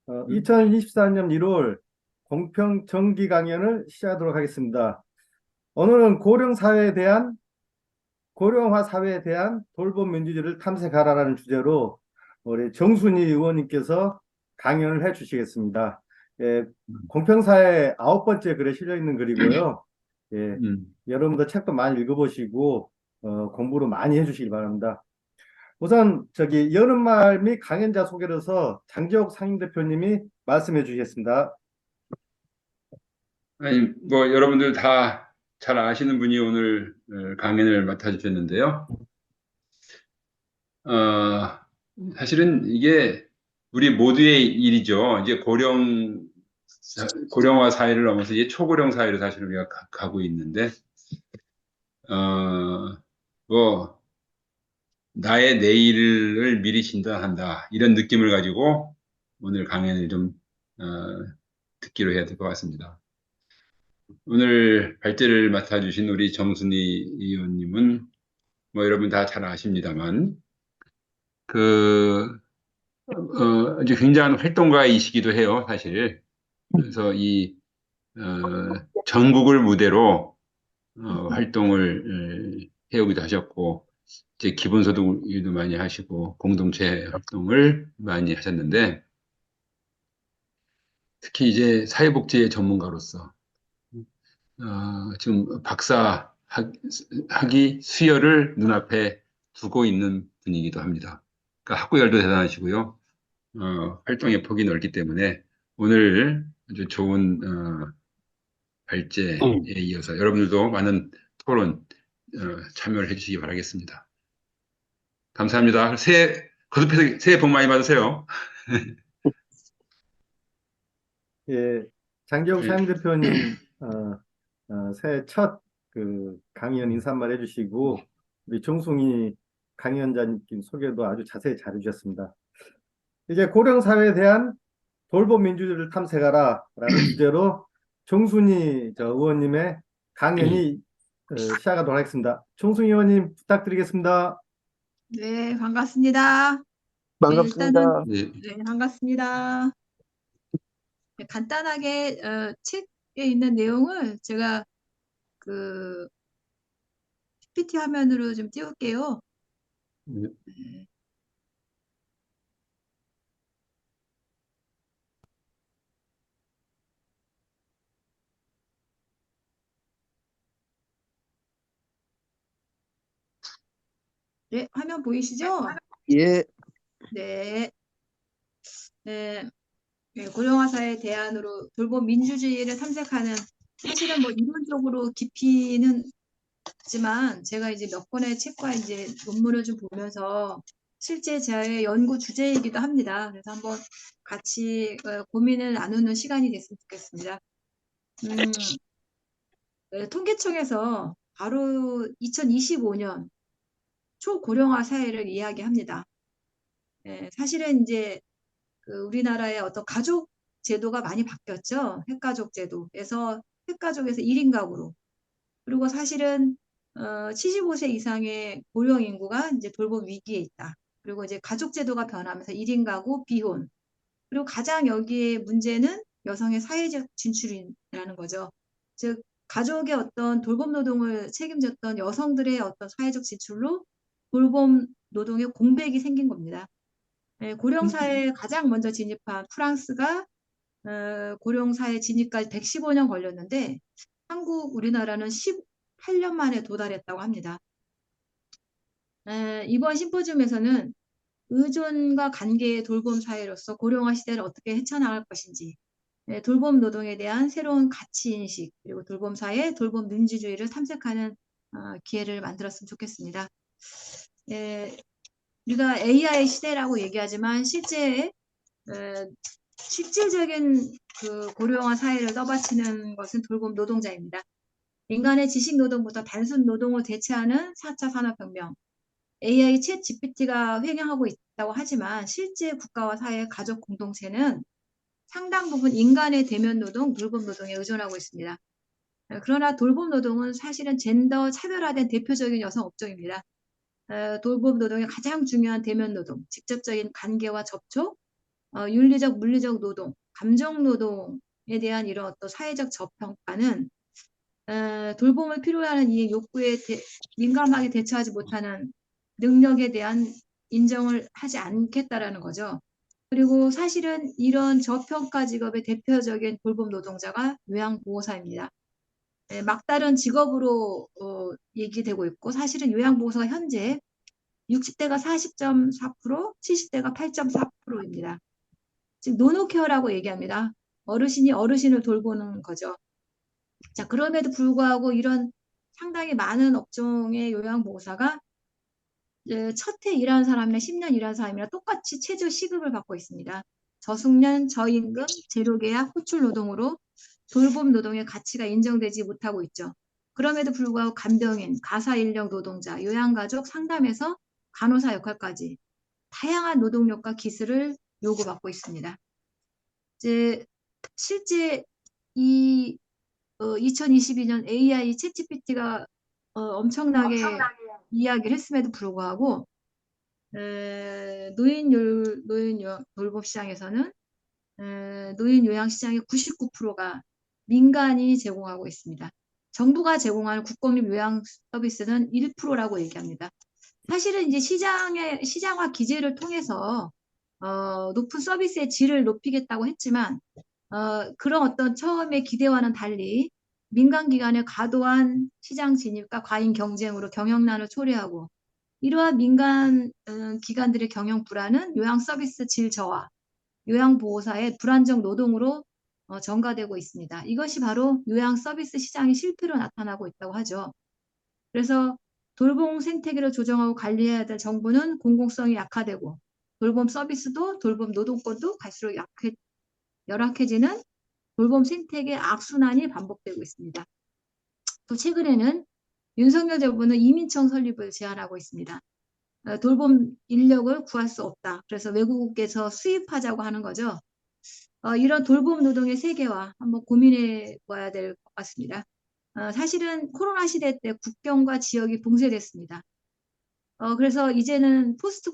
2024년 1월 공평 정기 강연을 시작하도록 하겠습니다. 오늘은 고령화 사회에 대한 돌봄 민주주의를 탐색하라라는 주제로 우리 정순희 의원님께서 강연을 해 주시겠습니다. 예, 공평사회 9번째 글에 실려 있는 글이고요. 예, 여러분도 책도 많이 읽어보시고 공부를 많이 해주시기 바랍니다. 우선 여름말 및 강연자 소개로서 장지옥 상임대표님이 말씀해 주시겠습니다. 아니, 뭐, 여러분들 다 잘 아시는 분이 오늘 강연을 맡아주셨는데요. 사실은 이게 우리 모두의 일이죠. 이제 고령화 사회를 넘어서 이제 초고령 사회로 사실 우리가 가고 있는데, 뭐, 나의 내일을 미리 진단한다. 이런 느낌을 가지고 오늘 강연을 좀, 어, 듣기로 해야 될 것 같습니다. 오늘 발제를 맡아주신 우리 정순희 의원님은 뭐 여러분 다 잘 아십니다만 이제 굉장한 활동가이시기도 해요, 사실. 그래서 전국을 무대로 활동을 해오기도 하셨고, 이제 기본소득 일도 많이 하시고 공동체 활동을 많이 하셨는데, 특히 이제 사회복지 전문가로서 지금 박사 학위 수여를 눈앞에 두고 있는 분이기도 합니다. 그러니까 학구열도 대단하시고요. 활동의 폭이 넓기 때문에 오늘 아주 좋은 발제에 이어서 여러분들도 많은 토론 참여를 해주시기 바라겠습니다. 감사합니다. 거듭해서 새해 복 많이 받으세요. 예, 장지옥 상임대표님 새해 첫 강연 인사말 해주시고 우리 정순희 강연자님 소개도 아주 자세히 잘해주셨습니다. 이제 고령 사회에 대한 돌봄 민주주의를 탐색하라 라는 주제로 정순희 의원님의 강연이 시작하도록 하겠습니다. 정순희 의원님 부탁드리겠습니다. 네, 반갑습니다. 반갑습니다. 네, 반갑습니다. 네, 간단하게 책에 있는 내용을 제가 PPT 화면으로 좀 띄울게요. 네. 네, 화면 보이시죠? 예, 네. 네, 고령화 사회 대안으로 돌봄 민주주의를 탐색하는, 사실은 뭐 이론적으로 깊이는 있지만 제가 이제 몇 권의 책과 이제 논문을 좀 보면서 실제 제 연구 주제이기도 합니다. 그래서 한번 같이 고민을 나누는 시간이 됐으면 좋겠습니다. 통계청에서 바로 2025년 초고령화 사회를 이야기합니다. 사실은 이제 우리나라의 어떤 가족 제도가 많이 바뀌었죠. 핵가족 제도에서 핵가족에서 1인 가구로. 그리고 사실은 75세 이상의 고령 인구가 이제 돌봄 위기에 있다. 그리고 이제 가족 제도가 변하면서 1인 가구, 비혼. 그리고 가장 여기에 문제는 여성의 사회적 진출이라는 거죠. 즉 가족의 어떤 돌봄 노동을 책임졌던 여성들의 어떤 사회적 진출로 돌봄 노동의 공백이 생긴 겁니다. 고령사회에 가장 먼저 진입한 프랑스가 고령사회 진입까지 115년 걸렸는데 우리나라는 18년 만에 도달했다고 합니다. 이번 심포지움에서는 의존과 관계의 돌봄 사회로서 고령화 시대를 어떻게 헤쳐나갈 것인지, 돌봄 노동에 대한 새로운 가치인식, 그리고 돌봄 사회, 돌봄 민주주의를 탐색하는 기회를 만들었으면 좋겠습니다. 우리가 AI 시대라고 얘기하지만 실질적인 고령화 사회를 떠받치는 것은 돌봄 노동자입니다. 인간의 지식 노동부터 단순 노동을 대체하는 4차 산업혁명, AI 챗 GPT가 횡행하고 있다고 하지만 실제 국가와 사회의 가족 공동체는 상당 부분 인간의 대면 노동, 돌봄 노동에 의존하고 있습니다. 그러나 돌봄 노동은 사실은 젠더 차별화된 대표적인 여성 업종입니다. 돌봄 노동의 가장 중요한 대면 노동, 직접적인 관계와 접촉, 윤리적, 물리적 노동, 감정 노동에 대한 이런 어떤 사회적 저평가는 돌봄을 필요로 하는 이 욕구에 민감하게 대처하지 못하는 능력에 대한 인정을 하지 않겠다라는 거죠. 그리고 사실은 이런 저평가 직업의 대표적인 돌봄 노동자가 요양보호사입니다. 막다른 직업으로 얘기되고 있고, 사실은 요양보호사가 현재 60대가 40.4%, 70대가 8.4%입니다. 즉 노노케어라고 얘기합니다. 어르신이 어르신을 돌보는 거죠. 자, 그럼에도 불구하고 이런 상당히 많은 업종의 요양보호사가 첫 해 일하는 사람이나 10년 일하는 사람이랑 똑같이 최저 시급을 받고 있습니다. 저숙련, 저임금, 재료계약, 호출 노동으로 돌봄 노동의 가치가 인정되지 못하고 있죠. 그럼에도 불구하고 간병인, 가사 인력 노동자, 요양가족, 상담에서 간호사 역할까지 다양한 노동력과 기술을 요구받고 있습니다. 이제 실제 이 2022년 AI 챗GPT가 엄청나게 이야기를 했음에도 불구하고 노인 돌봄 시장에서는 노인 요양 시장의 99%가 민간이 제공하고 있습니다. 정부가 제공하는 국공립 요양 서비스는 1%라고 얘기합니다. 사실은 이제 시장화 기제를 통해서 높은 서비스의 질을 높이겠다고 했지만 그런 어떤 처음의 기대와는 달리 민간 기관의 과도한 시장 진입과 과잉 경쟁으로 경영난을 초래하고 이러한 민간 기관들의 경영 불안은 요양 서비스 질 저하, 요양보호사의 불안정 노동으로 전가되고 있습니다. 이것이 바로 요양 서비스 시장의 실패로 나타나고 있다고 하죠. 그래서 돌봄 생태계를 조정하고 관리해야 될 정부는 공공성이 약화되고 돌봄 서비스도 돌봄 노동권도 갈수록 열악해지는 돌봄 생태계 악순환이 반복되고 있습니다. 또 최근에는 윤석열 정부는 이민청 설립을 제안하고 있습니다. 돌봄 인력을 구할 수 없다. 그래서 외국에서 수입하자고 하는 거죠. 이런 돌봄 노동의 세계화 한번 고민해 봐야 될 것 같습니다. 사실은 코로나 시대 때 국경과 지역이 봉쇄됐습니다. 그래서 이제는 포스트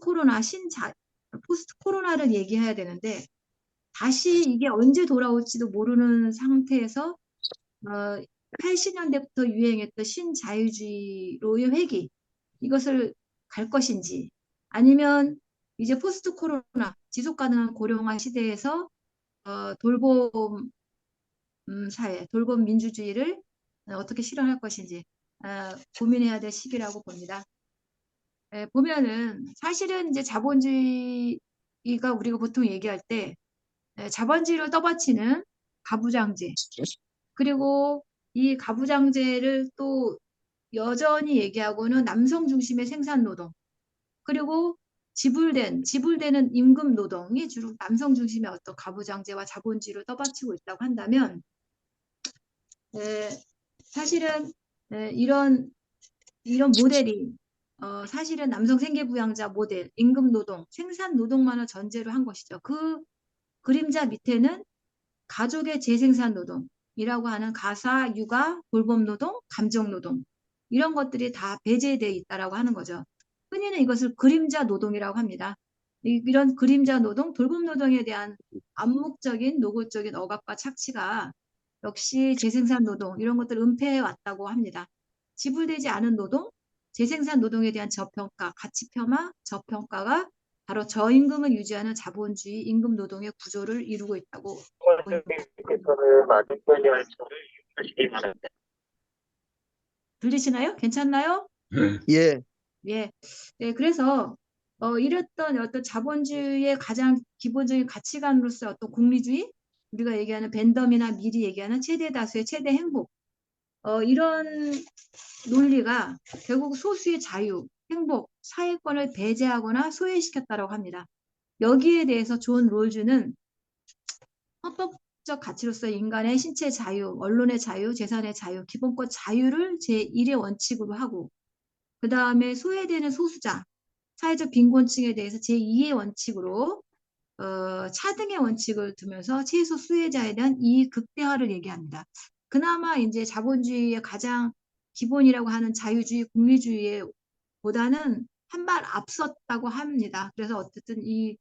코로나를 얘기해야 되는데 다시 이게 언제 돌아올지도 모르는 상태에서 80년대부터 유행했던 신자유주의로의 회귀 이것을 갈 것인지 아니면 이제 포스트 코로나 지속 가능한 고령화 시대에서 돌봄 사회, 돌봄 민주주의를 어떻게 실현할 것인지 고민해야 될 시기라고 봅니다. 보면은 사실은 이제 자본주의가 우리가 보통 얘기할 때 자본주의를 떠받치는 가부장제 그리고 이 가부장제를 또 여전히 얘기하고는 남성 중심의 생산 노동 그리고 지불되는 임금 노동이 주로 남성 중심의 어떤 가부장제와 자본주의를 떠받치고 있다고 한다면 사실은 이런 모델이 사실은 남성 생계부양자 모델, 임금 노동, 생산 노동만을 전제로 한 것이죠. 그 그림자 밑에는 가족의 재생산 노동이라고 하는 가사, 육아, 돌봄 노동, 감정 노동 이런 것들이 다 배제되어 있다라고 하는 거죠. 흔히는 이것을 그림자 노동이라고 합니다. 이런 그림자 노동, 돌봄 노동에 대한 암묵적인 노골적인 억압과 착취가 역시 재생산 노동 이런 것들을 은폐해 왔다고 합니다. 지불되지 않은 노동, 재생산 노동에 대한 저평가, 가치 폄하, 저평가가 바로 저임금을 유지하는 자본주의 임금 노동의 구조를 이루고 있다고 보입니다. 들리시나요? 괜찮나요? 예, 예. 네, 그래서 이랬던 어떤 자본주의의 가장 기본적인 가치관으로서 어떤 공리주의, 우리가 얘기하는 벤덤이나 미리 얘기하는 최대 다수의 최대 행복, 이런 논리가 결국 소수의 자유, 행복, 사회권을 배제하거나 소외시켰다고 합니다. 여기에 대해서 존 롤즈는 헌법적 가치로서 인간의 신체 자유, 언론의 자유, 재산의 자유, 기본권 자유를 제1의 원칙으로 하고 그 다음에 소외되는 소수자, 사회적 빈곤층에 대해서 제2의 원칙으로 차등의 원칙을 두면서 최소 수혜자에 대한 이익 극대화를 얘기합니다. 그나마 이제 자본주의의 가장 기본이라고 하는 자유주의, 공리주의에 보다는 한 발 앞섰다고 합니다. 그래서 어쨌든 이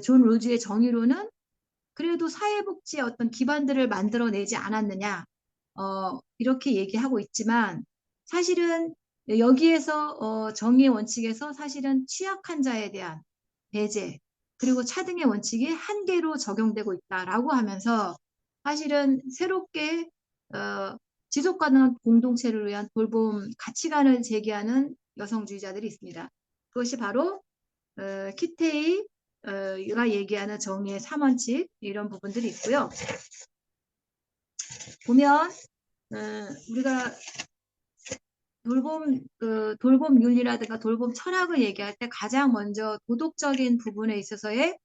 존 롤즈의 정의로는 그래도 사회복지의 어떤 기반들을 만들어내지 않았느냐, 이렇게 얘기하고 있지만 사실은 여기에서 정의의 원칙에서 사실은 취약한 자에 대한 배제 그리고 차등의 원칙이 한계로 적용되고 있다라고 하면서 사실은 새롭게 지속 가능한 공동체를 위한 돌봄 가치관을 제기하는 여성주의자들이 있습니다. 그것이 바로 키테이가 얘기하는 정의의 3원칙 이런 부분들이 있고요. 보면 우리가 돌봄 윤리라든가 돌봄 철학을 얘기할 때 가장 먼저 도덕적인 부분에 있어서의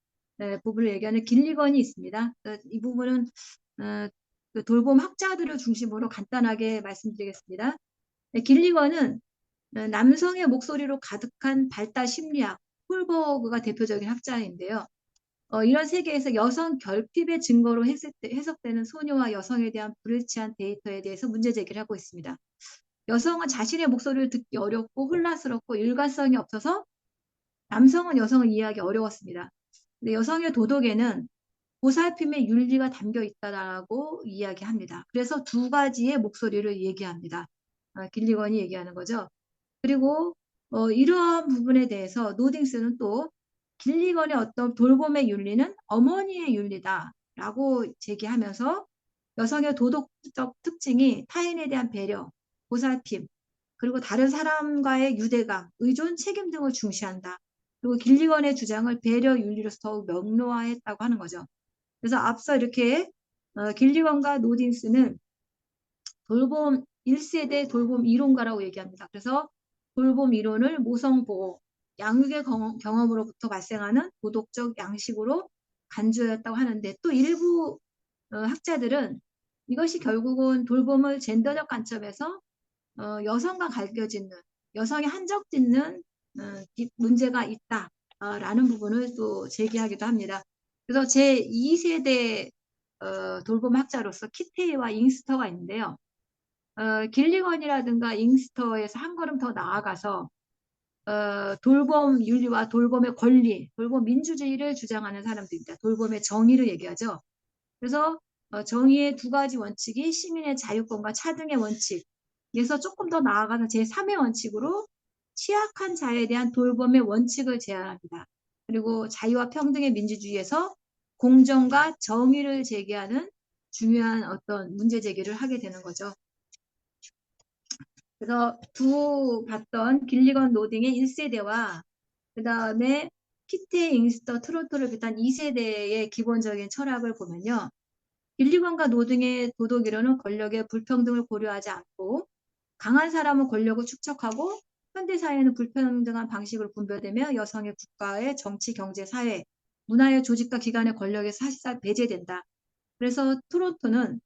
부분을 얘기하는 길리건이 있습니다. 이 부분은 그 돌봄 학자들을 중심으로 간단하게 말씀드리겠습니다. 길리건은 남성의 목소리로 가득한 발달 심리학, 홀버그가 대표적인 학자인데요. 이런 세계에서 여성 결핍의 증거로 해석되는 소녀와 여성에 대한 불일치한 데이터에 대해서 문제 제기를 하고 있습니다. 여성은 자신의 목소리를 듣기 어렵고 혼란스럽고 일관성이 없어서 남성은 여성을 이해하기 어려웠습니다. 근데 여성의 도덕에는 보살핌의 윤리가 담겨 있다라고 이야기합니다. 그래서 두 가지의 목소리를 얘기합니다. 길리건이 얘기하는 거죠. 그리고 이러한 부분에 대해서 노딩스는 또 길리건의 어떤 돌봄의 윤리는 어머니의 윤리다라고 제기하면서 여성의 도덕적 특징이 타인에 대한 배려, 보살핌, 그리고 다른 사람과의 유대감, 의존, 책임 등을 중시한다. 그리고 길리건의 주장을 배려 윤리로서 더욱 명료화했다고 하는 거죠. 그래서 앞서 이렇게 길리건과 노딩스는 돌봄 1세대 돌봄 이론가라고 얘기합니다. 그래서 돌봄 이론을 모성보호, 양육의 경험으로부터 발생하는 도덕적 양식으로 간주했다고 하는데 또 일부 학자들은 이것이 결국은 돌봄을 젠더적 관점에서 여성과 갈겨짓는, 여성의 한적짓는 문제가 있다라는 부분을 또 제기하기도 합니다. 그래서 제2세대 돌봄 학자로서 키테이와 잉스터가 있는데요. 길리건이라든가 잉스터에서 한 걸음 더 나아가서 돌봄 윤리와 돌봄의 권리, 돌봄 민주주의를 주장하는 사람들입니다. 돌봄의 정의를 얘기하죠. 그래서 정의의 두 가지 원칙이 시민의 자유권과 차등의 원칙에서 조금 더 나아가서 제3의 원칙으로 취약한 자에 대한 돌봄의 원칙을 제안합니다. 그리고 자유와 평등의 민주주의에서 공정과 정의를 제기하는 중요한 어떤 문제 제기를 하게 되는 거죠. 그래서 봤던 길리건 노딩의 1세대와 그 다음에 키테 잉스터 트로토를 비롯한 2세대의 기본적인 철학을 보면요. 길리건과 노딩의 도덕이론은 권력의 불평등을 고려하지 않고 강한 사람은 권력을 축적하고 현대사회는 불평등한 방식으로 분별되며 여성의 국가의 정치, 경제, 사회, 문화의 조직과 기관의 권력에 사실상 배제된다. 그래서 트로토는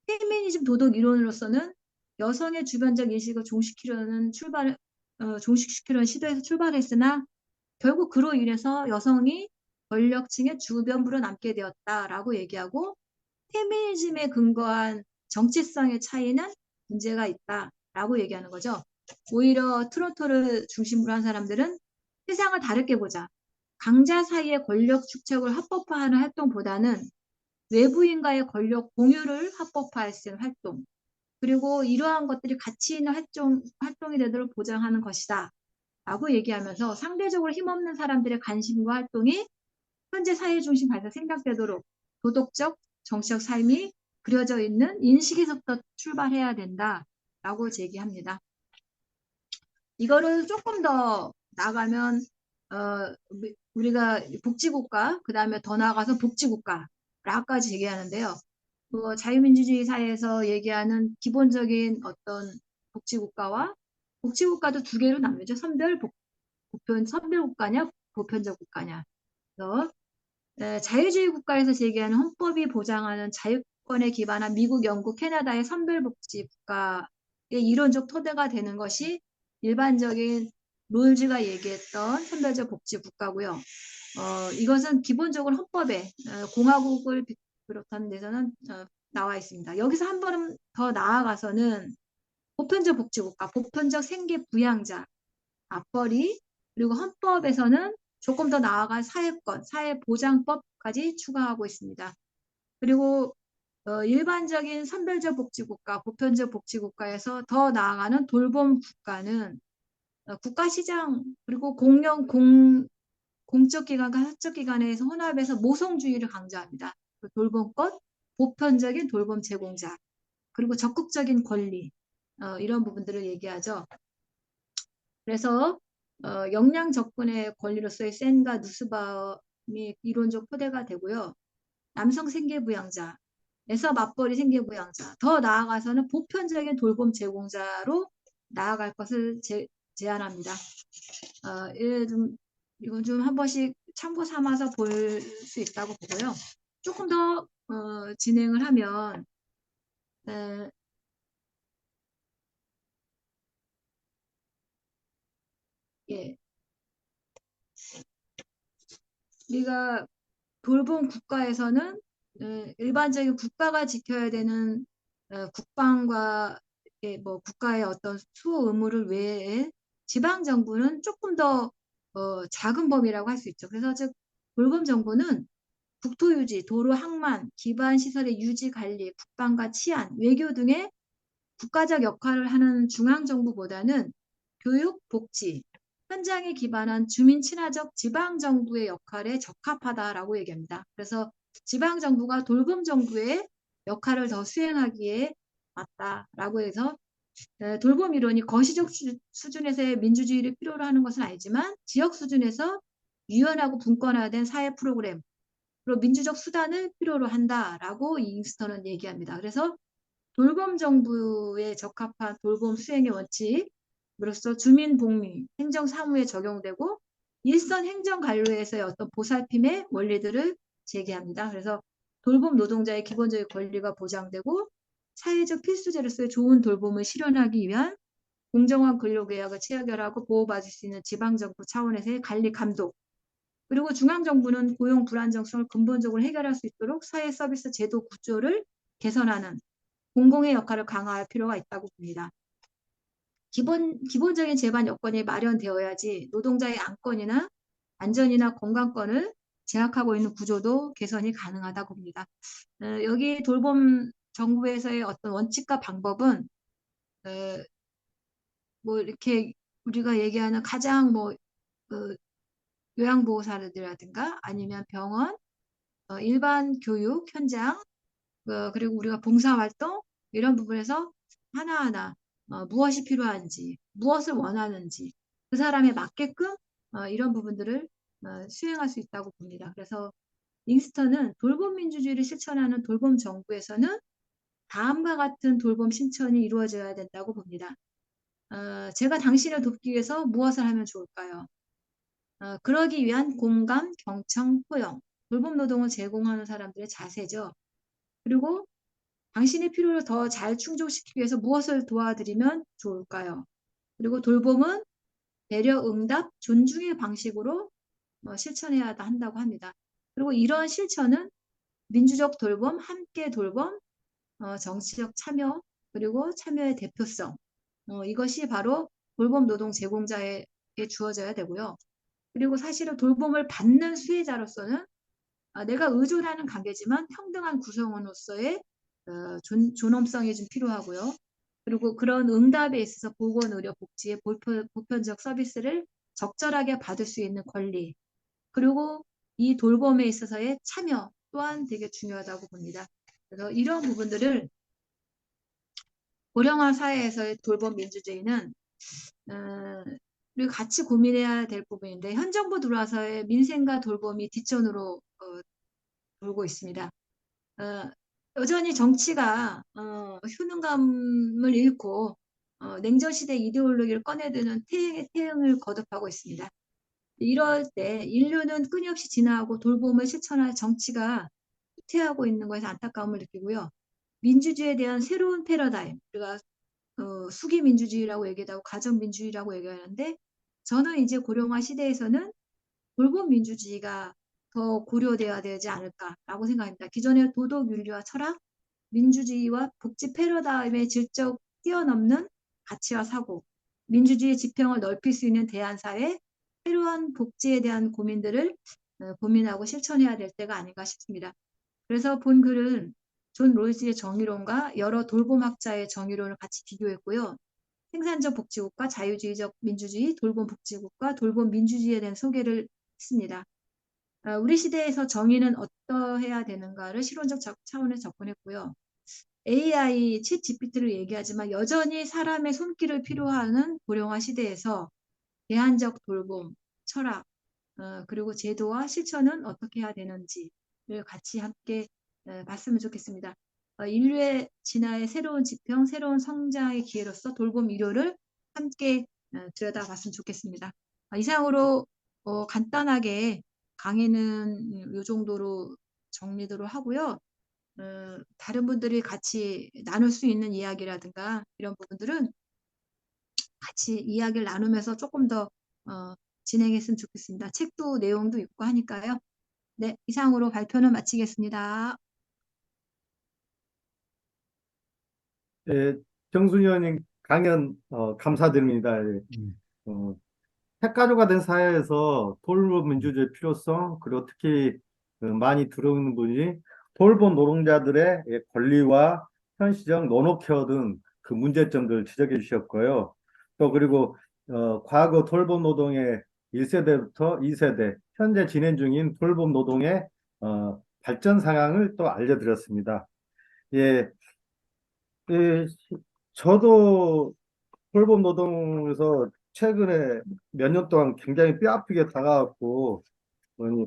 페미니즘 도덕 이론으로서는 여성의 주변적 인식을 종식시키려는 시도에서 출발했으나 결국 그로 인해서 여성이 권력층의 주변부로 남게 되었다라고 얘기하고 페미니즘에 근거한 정체성의 차이는 문제가 있다라고 얘기하는 거죠. 오히려 트로토를 중심으로 한 사람들은 세상을 다르게 보자. 강자 사이의 권력 축적을 합법화하는 활동보다는 외부인과의 권력 공유를 합법화할 수 있는 활동, 그리고 이러한 것들이 가치 있는 활동이 되도록 보장하는 것이다. 라고 얘기하면서 상대적으로 힘없는 사람들의 관심과 활동이 현재 사회 중심 발전 생각되도록 도덕적, 정치적 삶이 그려져 있는 인식에서부터 출발해야 된다라고 제기합니다. 이거를 조금 더 나가면 우리가 복지국가, 그 다음에 더 나아가서 복지국가라까지 얘기하는데요. 자유민주주의 사회에서 얘기하는 기본적인 어떤 복지국가와 복지국가도 두 개로 나누죠. 선별국가냐, 보편적 국가냐. 그래서 자유주의 국가에서 제기하는 헌법이 보장하는 자유권에 기반한 미국, 영국, 캐나다의 선별복지 국가의 이론적 토대가 되는 것이 일반적인 롤즈가 얘기했던 선별적 복지 국가고요. 이것은 기본적으로 헌법에 공화국을 비롯한 데서는 나와 있습니다. 여기서 한 걸음 더 나아가서는 보편적 복지국가, 보편적 생계 부양자, 맞벌이, 그리고 헌법에서는 조금 더 나아간 사회권, 사회보장법까지 추가하고 있습니다. 그리고 일반적인 선별적 복지국가, 보편적 복지국가에서 더 나아가는 돌봄 국가는 국가시장 그리고 공적 기관과 사적 기관에서 혼합해서 모성주의를 강조합니다. 돌봄권, 보편적인 돌봄 제공자, 그리고 적극적인 권리, 이런 부분들을 얘기하죠. 그래서 역량 접근의 권리로서의 센과 누스바움이 이론적 토대가 되고요. 남성 생계부양자에서 맞벌이 생계부양자, 더 나아가서는 보편적인 돌봄 제공자로 나아갈 것을 제안합니다. 이건 좀 한 번씩 참고 삼아서 볼 수 있다고 보고요. 조금 더 진행을 하면 예, 우리가 돌봄 국가에서는 일반적인 국가가 지켜야 되는 국방과 뭐 국가의 어떤 수호 의무를 외에 지방 정부는 조금 더 작은 범위라고 할 수 있죠. 그래서 즉 돌봄 정부는 국토 유지, 도로 항만, 기반 시설의 유지 관리, 국방과 치안, 외교 등의 국가적 역할을 하는 중앙 정부보다는 교육, 복지, 현장에 기반한 주민 친화적 지방 정부의 역할에 적합하다라고 얘기합니다. 그래서 지방 정부가 돌봄 정부의 역할을 더 수행하기에 맞다라고 해서 돌봄 이론이 거시적 수준에서의 민주주의를 필요로 하는 것은 아니지만 지역 수준에서 유연하고 분권화된 사회 프로그램 그리고 민주적 수단을 필요로 한다라고 잉스턴은 얘기합니다. 그래서 돌봄 정부에 적합한 돌봄 수행의 원칙으로서 주민 복리, 행정 사무에 적용되고 일선 행정 관료에서의 어떤 보살핌의 원리들을 제기합니다. 그래서 돌봄 노동자의 기본적인 권리가 보장되고 사회적 필수제로서의 좋은 돌봄을 실현하기 위한 공정한 근로계약을 체결하고 보호받을 수 있는 지방정부 차원에서의 관리 감독 그리고 중앙정부는 고용 불안정성을 근본적으로 해결할 수 있도록 사회 서비스 제도 구조를 개선하는 공공의 역할을 강화할 필요가 있다고 봅니다. 기본적인 제반 여건이 마련되어야지 노동자의 안건이나 안전이나 건강권을 제약하고 있는 구조도 개선이 가능하다고 봅니다. 여기 돌봄 정부에서의 어떤 원칙과 방법은 뭐 이렇게 우리가 얘기하는 가장 요양보호사들이라든가 아니면 병원, 일반 교육 현장, 그리고 우리가 봉사활동 이런 부분에서 하나하나 무엇이 필요한지, 무엇을 원하는지 그 사람에 맞게끔 이런 부분들을 수행할 수 있다고 봅니다. 그래서 링스턴은 돌봄 민주주의를 실천하는 돌봄 정부에서는 다음과 같은 돌봄 실천이 이루어져야 된다고 봅니다. 제가 당신을 돕기 위해서 무엇을 하면 좋을까요? 그러기 위한 공감, 경청, 포용, 돌봄 노동을 제공하는 사람들의 자세죠. 그리고 당신의 필요를 더 잘 충족시키기 위해서 무엇을 도와드리면 좋을까요? 그리고 돌봄은 배려, 응답, 존중의 방식으로 실천해야 한다고 합니다. 그리고 이러한 실천은 민주적 돌봄, 함께 돌봄, 정치적 참여, 그리고 참여의 대표성, 이것이 바로 돌봄 노동 제공자에게 주어져야 되고요. 그리고 사실은 돌봄을 받는 수혜자로서는 내가 의존하는 관계지만 평등한 구성원으로서의 존엄성이 좀 필요하고요. 그리고 그런 응답에 있어서 보건, 의료, 복지의 보편적 서비스를 적절하게 받을 수 있는 권리, 그리고 이 돌봄에 있어서의 참여 또한 되게 중요하다고 봅니다. 그래서 이런 부분들을 고령화 사회에서의 돌봄 민주주의는 우리 같이 고민해야 될 부분인데 현 정부 들어와서의 민생과 돌봄이 뒷전으로 돌고 있습니다. 여전히 정치가 효능감을 잃고 냉전시대 이데올로기를 꺼내드는 태행의 태행을 거듭하고 있습니다. 이럴 때 인류는 끊임없이 진화하고 돌봄을 실천할 정치가 후퇴하고 있는 것에서 안타까움을 느끼고요. 민주주의에 대한 새로운 패러다임, 우리가 수기민주주의라고 얘기하고 가정민주주의라고 얘기하는데 저는 이제 고령화 시대에서는 돌봄 민주주의가 더 고려되어야 되지 않을까라고 생각합니다. 기존의 도덕 윤리와 철학, 민주주의와 복지 패러다임의 질적 뛰어넘는 가치와 사고, 민주주의 지평을 넓힐 수 있는 대한사회, 새로운 복지에 대한 고민들을 고민하고 실천해야 될 때가 아닌가 싶습니다. 그래서 본 글은 존 롤즈의 정의론과 여러 돌봄학자의 정의론을 같이 비교했고요. 생산적 복지국가, 자유주의적 민주주의, 돌봄 복지국가, 돌봄 민주주의에 대한 소개를 했습니다. 우리 시대에서 정의는 어떠해야 되는가를 실론적 차원에서 접근했고요. AI, 챗 GPT를 얘기하지만 여전히 사람의 손길을 필요하는 고령화 시대에서 대안적 돌봄, 철학, 그리고 제도와 실천은 어떻게 해야 되는지를 같이 함께 봤으면 좋겠습니다. 인류의 진화의 새로운 지평, 새로운 성장의 기회로서 돌봄 의료를 함께 들여다봤으면 좋겠습니다. 이상으로 간단하게 강의는 이 정도로 정리를 하고요. 다른 분들이 같이 나눌 수 있는 이야기라든가 이런 부분들은 같이 이야기를 나누면서 조금 더 진행했으면 좋겠습니다. 책도 내용도 있고 하니까요. 네, 이상으로 발표는 마치겠습니다. 예, 정순희 의원님 강연 감사드립니다. 예, 어, 핵가족화 된 사회에서 돌봄 민주주의의 필요성, 그리고 특히 많이 들어오는 분이 돌봄 노동자들의 예, 권리와 현실적 노노케어 등 그 문제점들을 지적해 주셨고요. 또 그리고 과거 돌봄 노동의 1세대부터 2세대, 현재 진행 중인 돌봄 노동의 발전 상황을 또 알려드렸습니다. 예, 예, 저도 돌봄 노동에서 최근에 몇 년 동안 굉장히 뼈아프게 다가왔고,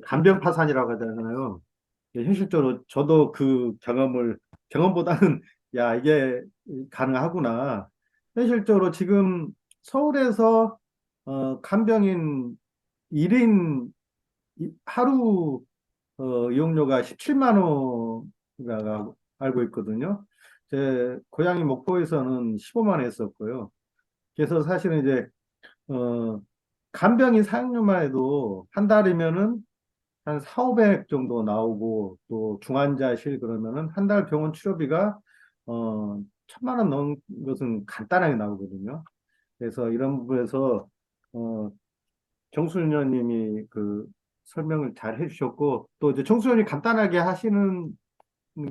간병 파산이라고 하잖아요. 예, 현실적으로 저도 그 경험보다는, 야, 이게 가능하구나. 현실적으로 지금 서울에서 간병인 1인 하루 이용료가 17만 원이라고 알고 있거든요. 제 고향이 목포에서는 15만 원 했었고요. 그래서 사실은 이제 어, 간병인 사용료만 해도 한 달이면은 한 4, 500 정도 나오고 또 중환자실 그러면은 한 달 병원 치료비가 1,000만 원 넘는 것은 간단하게 나오거든요. 그래서 이런 부분에서 어, 정수연님이 그 설명을 잘 해주셨고 또 이제 정수연이 간단하게 하시는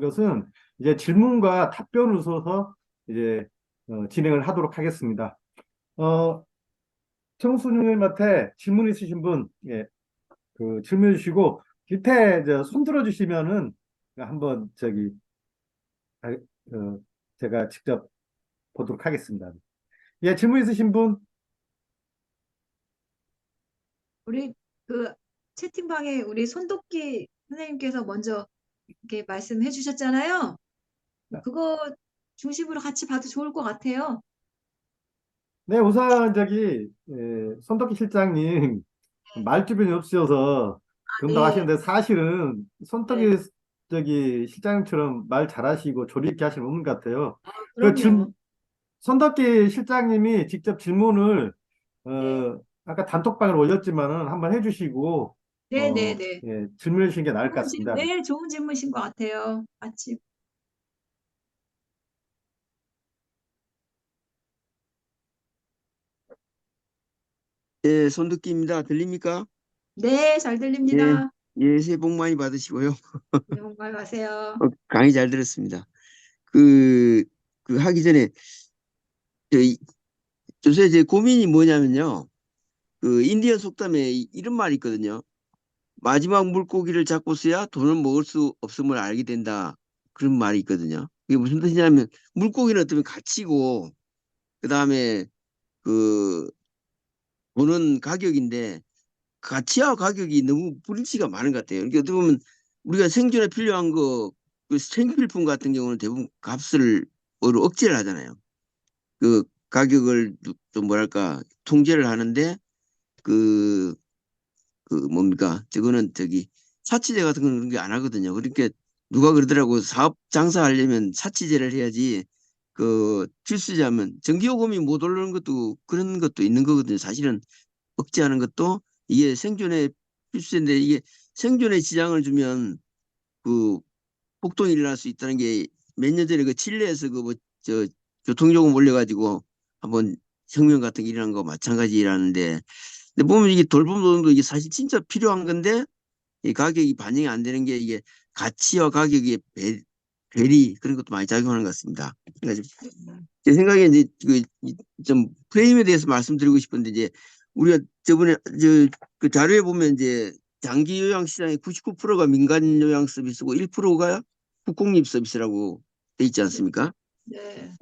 것은 이제 질문과 답변을 써서 이제 진행을 하도록 하겠습니다. 정수님한테 질문 있으신 분, 예, 그 질문해 주시고 밑에 손 들어 주시면은 한번 제가 직접 보도록 하겠습니다. 예, 질문 있으신 분? 우리 그 채팅방에 우리 손독기 선생님께서 먼저 이렇게 말씀해 주셨잖아요. 그거 중심으로 같이 봐도 좋을 것 같아요. 네, 우선 손덕희 실장님 말주변이 없으셔서 네, 금방하시는데 사실은 네. 손떡이 실장님처럼 말 잘하시고 조리 있게 하시는 분 같아요. 그 그럼요. 손덕희 실장님이 직접 질문을 네, 아까 단톡방에 올렸지만은 한번 해주시고 네, 네, 네. 예, 질문해 주시는 게 나을 것 같습니다. 네, 좋은 질문이신 것 같아요. 같이. 예, 손득기입니다. 들립니까? 네, 잘 예, 들립니다. 예, 새해 복 많이 받으시고요. 네, 건강하세요. 강의 잘 들었습니다. 그, 그 하기 전에, 저, 요새 제 고민이 뭐냐면요. 그 인디언 속담에 이런 말이 있거든요. 마지막 물고기를 잡고서야 돈을 먹을 수 없음을 알게 된다. 그런 말이 있거든요. 이게 무슨 뜻이냐면, 물고기는 어쩌면 가치고, 그 다음에 그 돈은 가격인데, 가치와 가격이 너무 불일치가 많은 것 같아요. 그러니까 어떻게 보면 우리가 생존에 필요한 그 생필품 같은 경우는 대부분 값을 억제를 하잖아요. 그 가격을 좀 뭐랄까 통제를 하는데 그, 그 뭡니까? 저거는 사치제 같은 거는 그런 게 안 하거든요. 그러니까 누가 그러더라고 사업 장사하려면 사치제를 해야지 그 필수자면 전기요금이 못 오르는 것도 그런 것도 있는 거거든요. 사실은 억제하는 것도 이게 생존에 필수인데 이게 생존에 지장을 주면 그 폭동이 일어날 수 있다는 게 몇 년 전에 그 칠레에서 그 뭐 저 교통요금 올려가지고 한번 혁명 같은 게 일어난 거 마찬가지라는데 근데 보면 이게 돌봄 노동도 이게 사실 진짜 필요한 건데 이 가격이 반영이 안 되는 게 이게 가치와 가격의 괴리 그런 것도 많이 작용하는 것 같습니다. 그래가지고 제 생각에 이제 좀 프레임에 대해서 말씀드리고 싶은데 이제 우리가 저번에 그 자료에 보면 이제 장기 요양 시장의 99%가 민간 요양 서비스고 1%가 국공립 서비스라고 돼 있지 않습니까? 네.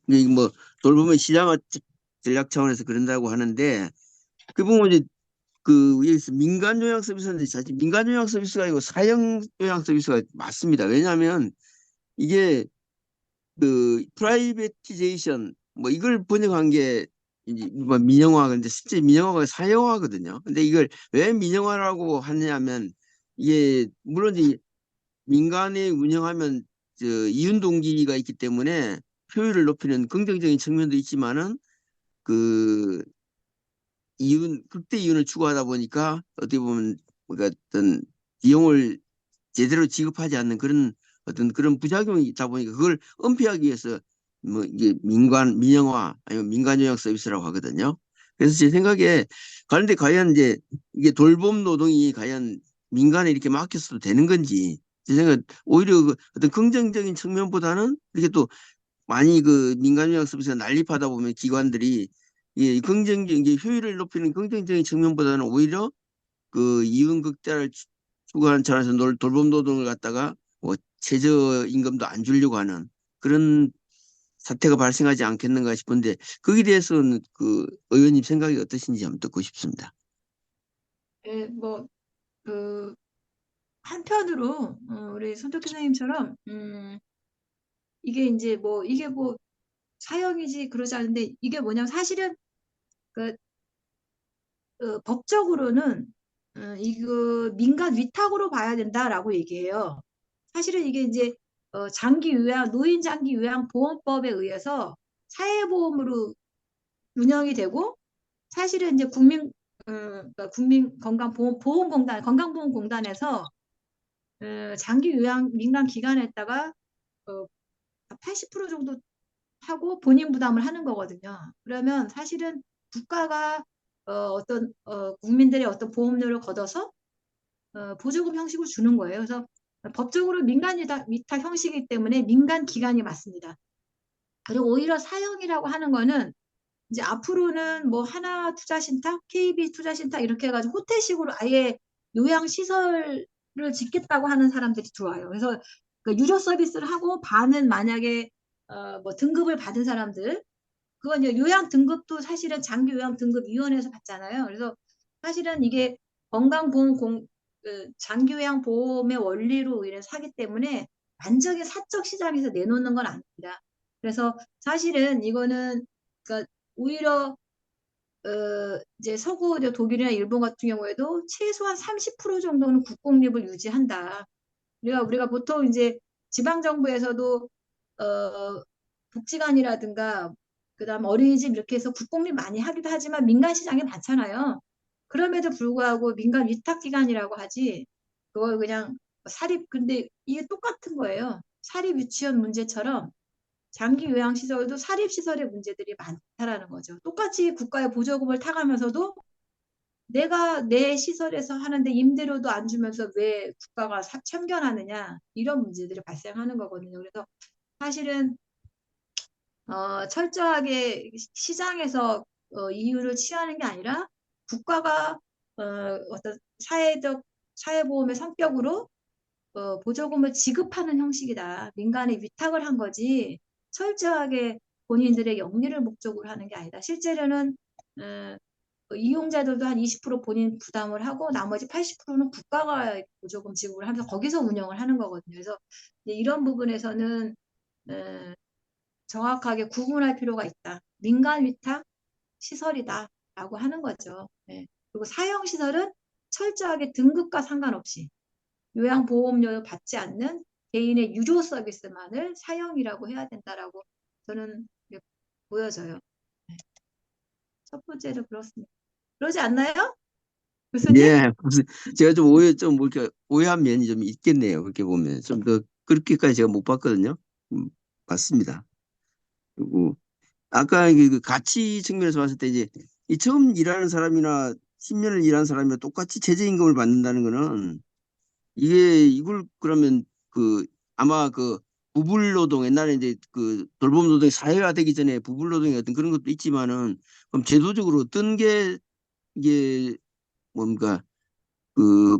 이게 뭐 돌보면 시장화 전략 차원에서 그런다고 하는데 그 보면 이제 그 여기서 민간 요양 서비스인데 사실 민간 요양 서비스가 아니고 사형 요양 서비스가 맞습니다. 왜냐하면 이게 그 프라이베티제이션 뭐 이걸 번역한 게 이제 뭐 민영화 근데 실제 민영화가 사형화거든요. 근데 이걸 왜 민영화라고 하냐면 이게 물론 이제 민간에 운영하면 이윤 동기가 있기 때문에 효율을 높이는 긍정적인 측면도 있지만은 그 극대 이윤을 추구하다 보니까 어떻게 보면 뭔가 어떤 비용을 제대로 지급하지 않는 그런 어떤 그런 부작용이 있다 보니까 그걸 은폐하기 위해서 뭐 이게 민영화 아니면 민간 요양 서비스라고 하거든요. 그래서 제 생각에 그런데 과연 이제 이게 돌봄 노동이 과연 민간에 이렇게 맡겼어도 되는 건지 제 생각 오히려 그 어떤 긍정적인 측면보다는 이렇게 또 많이 그 민간 요양 서비스가 난립하다 보면 기관들이 이 긍정적인 게 효율을 높이는 긍정적인 측면보다는 오히려 그 이윤 극대화를 추구하는 차원에서 돌봄 노동을 갖다가 뭐 최저 임금도 안 주려고 하는 그런 사태가 발생하지 않겠는가 싶은데 거기에 대해서는 그 의원님 생각이 어떠신지 한번 듣고 싶습니다. 예, 뭐, 그, 한편으로, 우리 손덕희 선생님처럼, 이게 뭐, 사형이지 그러지 않은데, 이게 뭐냐면 사실은, 그, 법적으로는, 이거 민간 위탁으로 봐야 된다라고 얘기해요. 사실은 이게 이제, 노인 장기 요양 보험법에 의해서 사회보험으로 운영이 되고, 사실은 이제 건강보험공단에서 장기 요양 민간 기관에다가 80% 정도 하고 본인 부담을 하는 거거든요. 그러면 사실은 국가가 국민들의 어떤 보험료를 걷어서 보조금 형식으로 주는 거예요. 그래서 법적으로 민간 위탁 형식이기 때문에 민간 기관이 맞습니다. 그리고 오히려 사형이라고 하는 거는 이제 앞으로는 뭐 하나 투자신탁, KB 투자신탁 이렇게 해가지고 호텔식으로 아예 요양시설을 짓겠다고 하는 사람들이 들어와요. 그래서 그 유료 서비스를 하고 반은 만약에 뭐 등급을 받은 사람들, 그건 이제 요양 등급도 사실은 장기 요양 등급 위원회에서 받잖아요. 그래서 사실은 이게 장기 요양 보험의 원리로 인해서 하기 때문에 완전히 사적 시장에서 내놓는 건 아닙니다. 그래서 사실은 이거는 그러니까 오히려 이제 서구 이제 독일이나 일본 같은 경우에도 최소한 30% 정도는 국공립을 유지한다. 우리가 보통 이제 지방 정부에서도 복지관이라든가 그다음 어린이집 이렇게 해서 국공립 많이 하기도 하지만 민간 시장에 많잖아요. 그럼에도 불구하고 민간 위탁기관이라고 하지 그걸 그냥 근데 이게 똑같은 거예요. 사립 유치원 문제처럼 장기 요양시설도 사립시설의 문제들이 많다라는 거죠. 똑같이 국가의 보조금을 타가면서도 내가 내 시설에서 하는데 임대료도 안 주면서 왜 국가가 참견하느냐 이런 문제들이 발생하는 거거든요. 그래서 사실은 철저하게 시장에서 이유를 취하는 게 아니라 국가가 어떤 사회보험의 성격으로 보조금을 지급하는 형식이다. 민간에 위탁을 한 거지 철저하게 본인들의 영리를 목적으로 하는 게 아니다. 실제로는 이용자들도 한 20% 본인 부담을 하고 나머지 80%는 국가가 보조금 지급을 하면서 거기서 운영을 하는 거거든요. 그래서 이런 부분에서는 정확하게 구분할 필요가 있다. 민간 위탁 시설이다라고 하는 거죠. 네. 그리고 사형 시설은 철저하게 등급과 상관없이 요양보험료 받지 않는 개인의 유료 서비스만을 사형이라고 해야 된다라고 저는 보여져요. 네. 첫 번째는 그렇습니다. 그러지 않나요? 교수님? 예, 무슨 제가 좀 이렇게 오해한 면이 좀 있겠네요. 그렇게 보면 좀 더 그렇게까지 제가 못 봤거든요. 맞습니다. 그리고 아까 그 가치 측면에서 봤을 때 이제 이 처음 일하는 사람이나 10년을 일한 사람이나 똑같이 최저임금을 받는다는 거는 이걸 그러면 그 아마 그 부불노동 옛날에 이제 그 돌봄 노동이 사회화되기 전에 부불노동이 어떤 그런 것도 있지만은 그럼 제도적으로 어떤 게 이게 뭔가 그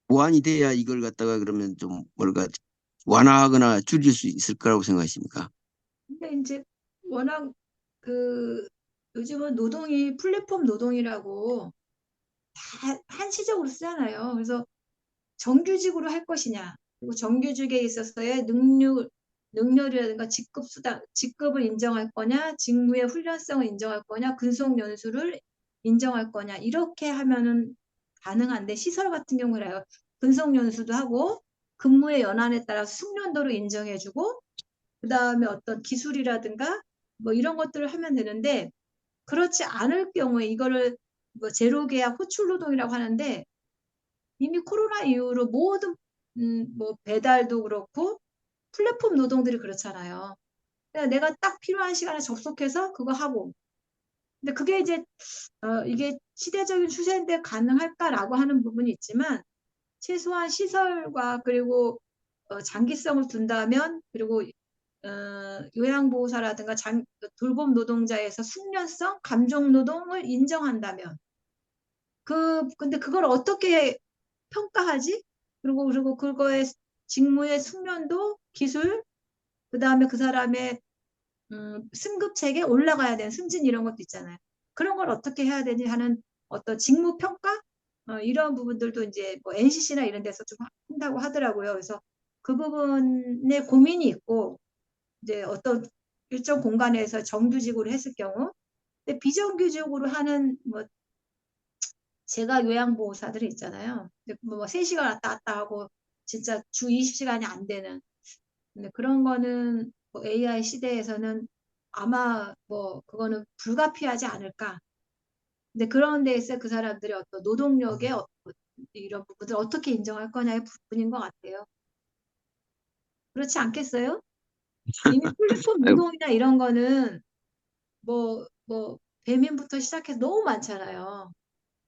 보완이 돼야 이걸 갖다가 그러면 좀 뭘까 완화하거나 줄일 수 있을 거라고 생각하십니까? 근데 이제 워낙 그 요즘은 노동이 플랫폼 노동이라고 다 한시적으로 쓰잖아요. 그래서 정규직으로 할 것이냐, 그리고 정규직에 있어서의 능력이라든가 직급 수당, 직급을 인정할 거냐, 직무의 훈련성을 인정할 거냐, 근속 연수를 인정할 거냐, 이렇게 하면은 가능한데, 시설 같은 경우에요. 근속 연수도 하고, 근무의 연한에 따라 숙련도를 인정해주고, 그 다음에 어떤 기술이라든가, 뭐 이런 것들을 하면 되는데, 그렇지 않을 경우에 이거를 뭐 제로 계약 호출 노동이라고 하는데, 이미 코로나 이후로 모든 뭐 배달도 그렇고 플랫폼 노동들이 그렇잖아요. 그냥 내가 딱 필요한 시간에 접속해서 그거 하고. 근데 그게 이제 이게 시대적인 추세인데 가능할까라고 하는 부분이 있지만 최소한 시설과 그리고 장기성을 둔다면 그리고 요양보호사라든가 돌봄 노동자에서 숙련성, 감정 노동을 인정한다면 근데 그걸 어떻게 평가하지? 그리고 그거의 직무의 숙련도, 기술, 그 다음에 그 사람의 승급 체계 올라가야 되는 승진 이런 것도 있잖아요. 그런 걸 어떻게 해야 되지 하는 어떤 직무 평가 이런 부분들도 이제 뭐 NCC나 이런 데서 좀 한다고 하더라고요. 그래서 그 부분에 고민이 있고 이제 어떤 일정 공간에서 정규직으로 했을 경우, 근데 비정규직으로 하는 뭐 제가 요양보호사들이 있잖아요. 뭐 3시간 왔다 갔다 하고 진짜 주 20시간이 안 되는. 근데 그런 거는 뭐 AI 시대에서는 아마 뭐 그거는 불가피하지 않을까. 근데 그런 데에서 그 사람들의 어떤 노동력의 이런 부분들 어떻게 인정할 거냐의 부분인 것 같아요. 그렇지 않겠어요? 이미 플랫폼 아이고, 노동이나 이런 거는 뭐 배민부터 시작해서 너무 많잖아요.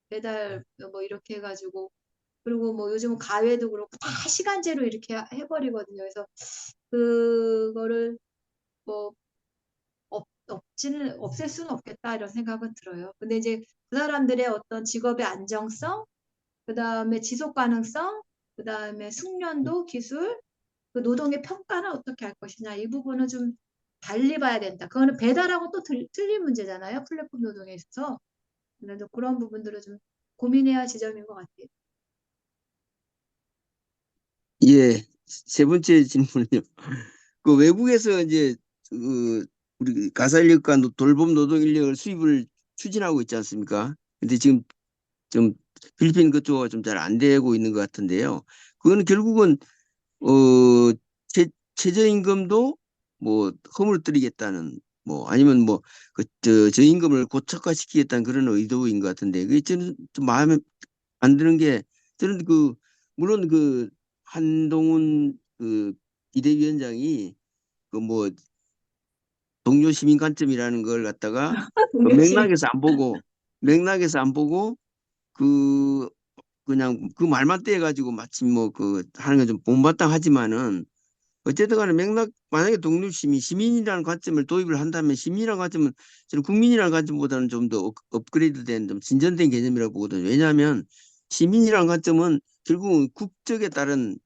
배달 뭐 이렇게 해가지고 그리고 뭐 요즘은 가외도 그렇고 다 시간제로 이렇게 해버리거든요. 그래서 그거를 뭐 없앨 수는 없겠다 이런 생각은 들어요. 근데 이제 그 사람들의 어떤 직업의 안정성, 그 다음에 지속 가능성, 그 다음에 숙련도, 기술, 그 노동의 평가는 어떻게 할 것이냐 이 부분은 좀 달리 봐야 된다. 그거는 배달하고 또 틀린 문제잖아요. 플랫폼 노동에 있어서. 그래서 그런 부분들을 좀 고민해야 할 지점인 것 같아요. 예, 세 번째 질문은요. 그 외국에서 이제 그 우리 가사 인력과 돌봄 노동 인력을 수입을 추진하고 있지 않습니까? 근데 지금 좀 필리핀 그쪽은 좀 잘 안 되고 있는 것 같은데요. 그거는 결국은 어 최저임금도 뭐 허물어뜨리겠다는 뭐 아니면 뭐 그 저임금을 고착화시키겠다는 그런 의도인 것 같은데 그게 저는 좀 마음에 안 드는 게 저는 그 물론 그 한동훈 그 비대위원장이 그 뭐 동료 시민 관점이라는 걸 갖다가 그 동료시민. 맥락에서 안 보고 그 그냥 그 말만 떼가지고 마침 뭐 그 하는 건 좀 못마땅하지만은 어쨌든 간에 맥락 만약에 독립시민 시민이라는 관점을 도입을 한다면 시민이라는 관점은 저는 국민이라는 관점보다는 좀 더 업그레이드된 좀 진전된 개념이라고 보거든요. 왜냐하면 시민이라는 관점은 결국은 국적에 따른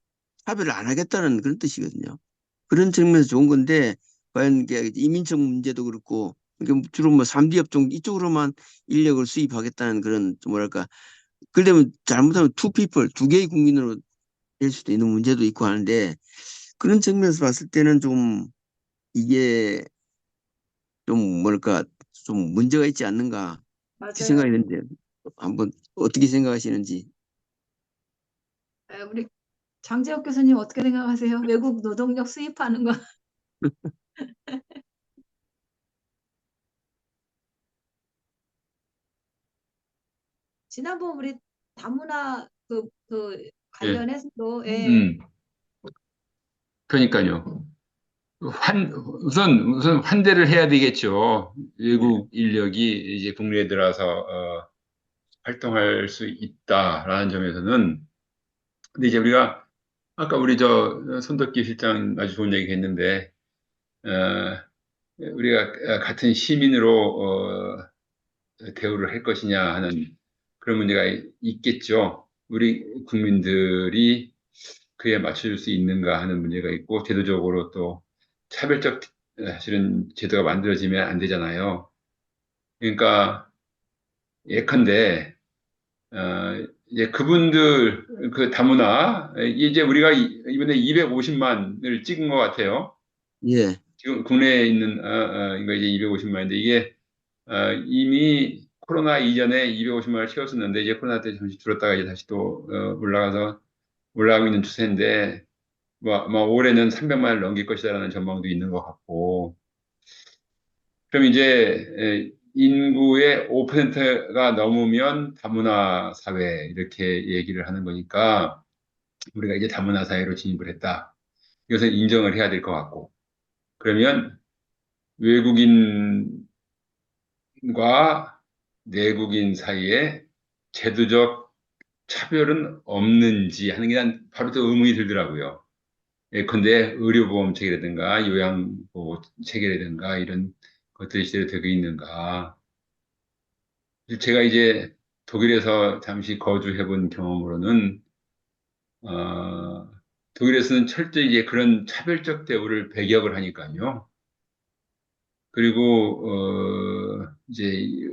차별을 안 하겠다는 그런 뜻이거든요. 그런 측면에서 좋은 건데 과연 이게 이민청 문제도 그렇고 이게 주로 뭐 3D 업종 이쪽으로만 인력을 수입하겠다는 그런 좀 뭐랄까 그러려면 잘못하면 투 피플 두 개의 국민으로 될 수도 있는 문제도 있고 하는데 그런 측면에서 봤을 때는 좀 이게 좀 뭐랄까 좀 문제가 있지 않는가 이렇게 생각이 맞아요. 드는데 한번 어떻게 생각하시는지. 우리 장재혁 교수님 어떻게 생각하세요? 외국 노동력 수입하는 거. 지난번 우리 다문화 그 예. 관련해서도 예, 음, 그러니까요. 우선 환대를 해야 되겠죠. 외국 인력이 이제 국내에 들어와서 활동할 수 있다라는 점에서는. 근데 이제 우리가 아까 우리 저 손덕기 실장 아주 좋은 얘기 했는데, 어, 우리가 같은 시민으로 대우를 할 것이냐 하는 그런 문제가 있겠죠. 우리 국민들이 그에 맞춰줄 수 있는가 하는 문제가 있고, 제도적으로 또 차별적 사실은 제도가 만들어지면 안 되잖아요. 그러니까 예컨대 이제 그분들 그 다문화 이제 우리가 이번에 250만을 찍은 것 같아요. 예, 지금 국내에 있는 이거 이제 250만인데 이게 이미 코로나 이전에 250만을 채웠었는데 이제 코로나 때 잠시 줄었다가 이제 다시 또 올라가고 있는 추세인데 뭐 올해는 300만을 넘길 것이다라는 전망도 있는 것 같고 그럼 이제 인구의 5%가 넘으면 다문화 사회 이렇게 얘기를 하는 거니까 우리가 이제 다문화 사회로 진입을 했다. 이것을 인정을 해야 될 것 같고 그러면 외국인과 내국인 사이에 제도적 차별은 없는지 하는 게 난 바로 또 의문이 들더라고요. 예컨대 의료보험 체계라든가 요양보호 체계라든가 이런 것들이 제대로 되고 있는가. 제가 이제 독일에서 잠시 거주해 본 경험으로는 어, 독일에서는 철저히 이제 그런 차별적 대우를 배격을 하니까요. 그리고 이제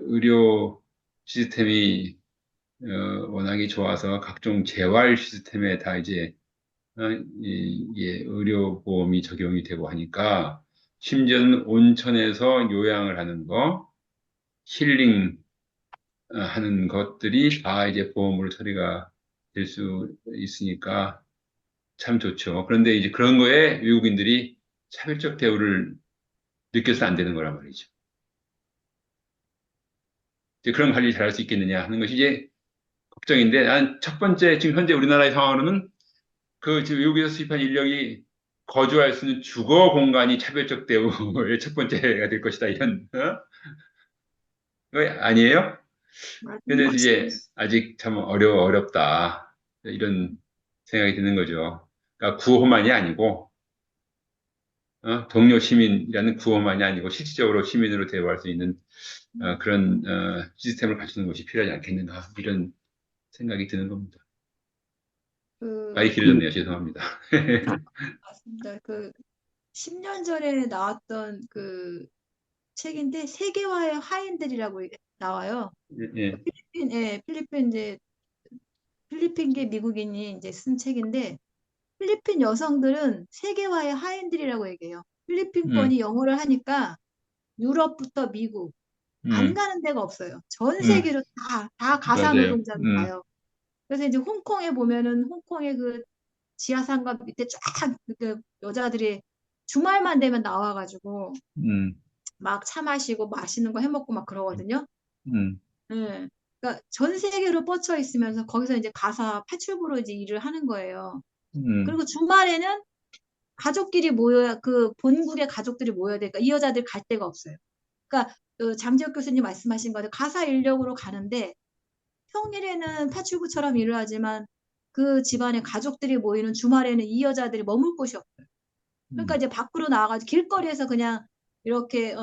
의료 시스템이 워낙에 좋아서 각종 재활 시스템에 다 이제 의료보험이 적용이 되고 하니까 심지어는 온천에서 요양을 하는 거, 힐링 하는 것들이 다 이제 보험으로 처리가 될 수 있으니까 참 좋죠. 그런데 이제 그런 거에 외국인들이 차별적 대우를 느껴서 안 되는 거란 말이죠. 이제 그런 관리 잘할 수 있겠느냐 하는 것이 이제 걱정인데, 난 첫 번째, 지금 현재 우리나라의 상황으로는 그 지금 외국에서 수입한 인력이 거주할 수 있는 주거 공간이 차별적 대우의 첫 번째가 될 것이다. 이런, 거 아니에요? 그래서 이제 맞습니다. 아직 참 어렵다. 이런 생각이 드는 거죠. 그러니까 구호만이 아니고, 동료 시민이라는 구호만이 아니고, 실질적으로 시민으로 대우할 수 있는 그런 시스템을 갖추는 것이 필요하지 않겠는가. 이런 생각이 드는 겁니다. 많이 그, 그, 길어졌네요. 죄송합니다. 맞습니다. 그 10년 전에 나왔던 그 책인데 세계화의 화인들이라고 나와요. 예, 필리핀 이제 필리핀계 미국인이 이제 쓴 책인데 필리핀 여성들은 세계화의 하인들이라고 얘기해요. 음, 필리핀권이 영어를 하니까 유럽부터 미국 안 음, 가는 데가 없어요. 전 음, 세계로 다 가사 맞아요. 노동자로 가요. 그래서 이제 홍콩에 보면은 홍콩의 그 지하상가 밑에 쫙 그 여자들이 주말만 되면 나와가지고 음, 막 차 마시고 맛있는 거 해먹고 막 그러거든요. 음, 예. 그러니까 전 세계로 뻗쳐 있으면서 거기서 이제 가사 파출부로 이제 일을 하는 거예요. 음, 그리고 주말에는 가족끼리 모여야 그 본국의 가족들이 모여야 되니까 이 여자들 갈 데가 없어요. 그러니까 장지혁 교수님 말씀하신 거죠. 가사 인력으로 가는데 평일에는 파출부처럼 일을 하지만 그 집안의 가족들이 모이는 주말에는 이 여자들이 머물 곳이 없어요. 그러니까 음, 이제 밖으로 나와가지고 길거리에서 그냥 이렇게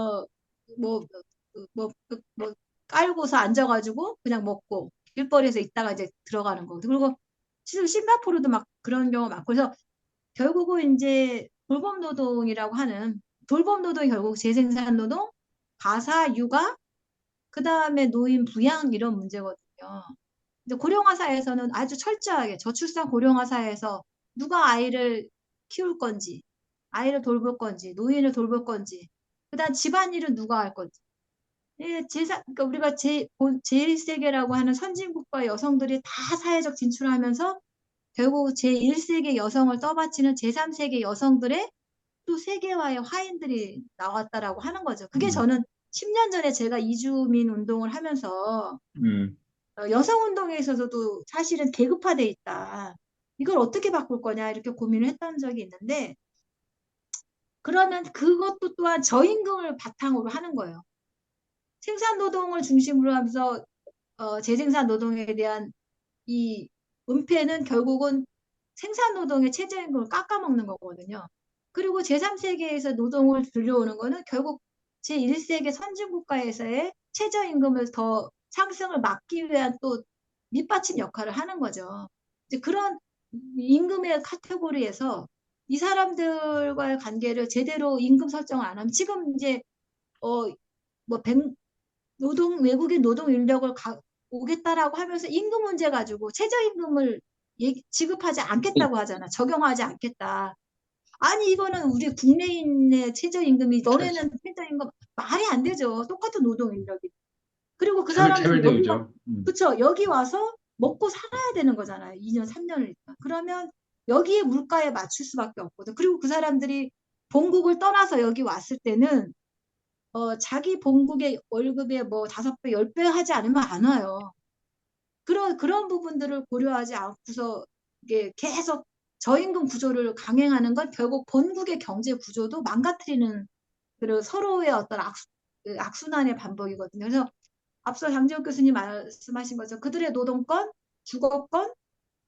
뭐, 뭐 깔고서 앉아가지고 그냥 먹고 길거리에서 있다가 이제 들어가는 거. 그리고 실제로 싱가포르도 막 그런 경우 많고 그래서 결국은 이제 돌봄 노동이라고 하는 돌봄 노동이 결국 재생산 노동, 가사, 육아, 그 다음에 노인 부양 이런 문제거든요. 이제 고령화 사회에서는 아주 철저하게 저출산 고령화 사회에서 누가 아이를 키울 건지, 아이를 돌볼 건지, 노인을 돌볼 건지, 그다음 집안일은 누가 할 건지. 예, 그러니까 우리가 제1세계라고 하는 선진국가 여성들이 다 사회적 진출하면서 결국 제1세계 여성을 떠받치는 제3세계 여성들의 또 세계화의 화인들이 나왔다라고 하는 거죠. 그게 음, 저는 10년 전에 제가 이주민 운동을 하면서 음, 여성 운동에 있어서도 사실은 계급화돼 있다. 이걸 어떻게 바꿀 거냐 이렇게 고민을 했던 적이 있는데 그러면 그것도 또한 저임금을 바탕으로 하는 거예요. 생산 노동을 중심으로 하면서 재생산 노동에 대한 이 은폐는 결국은 생산 노동의 최저임금을 깎아먹는 거거든요. 그리고 제3세계에서 노동을 들여오는 거는 결국 제1세계 선진국가에서의 최저임금을 더 상승을 막기 위한 또 밑받침 역할을 하는 거죠. 이제 그런 임금의 카테고리에서 이 사람들과의 관계를 제대로 임금 설정을 안 하면 지금 이제 뭐 외국인 노동 인력을 오겠다라고 하면서 임금 문제 가지고 최저임금을 지급하지 않겠다고 하잖아. 적용하지 않겠다. 아니 이거는 우리 국내인의 최저임금이 너네는 최저임금 말이 안 되죠. 똑같은 노동 인력이. 그리고 그 사람들이 차별대우죠. 그쵸. 여기 와서 먹고 살아야 되는 거잖아요. 2년, 3년을 있다. 그러면 여기에 물가에 맞출 수밖에 없거든. 그리고 그 사람들이 본국을 떠나서 여기 왔을 때는 자기 본국의 월급에 뭐 5배, 10배 하지 않으면 안 와요. 그런 부분들을 고려하지 않고서 이게 계속 저임금 구조를 강행하는 건 결국 본국의 경제 구조도 망가뜨리는 그런 서로의 어떤 그 악순환의 반복이거든요. 그래서 앞서 장지혁 교수님 말씀하신 것처럼 그들의 노동권, 주거권,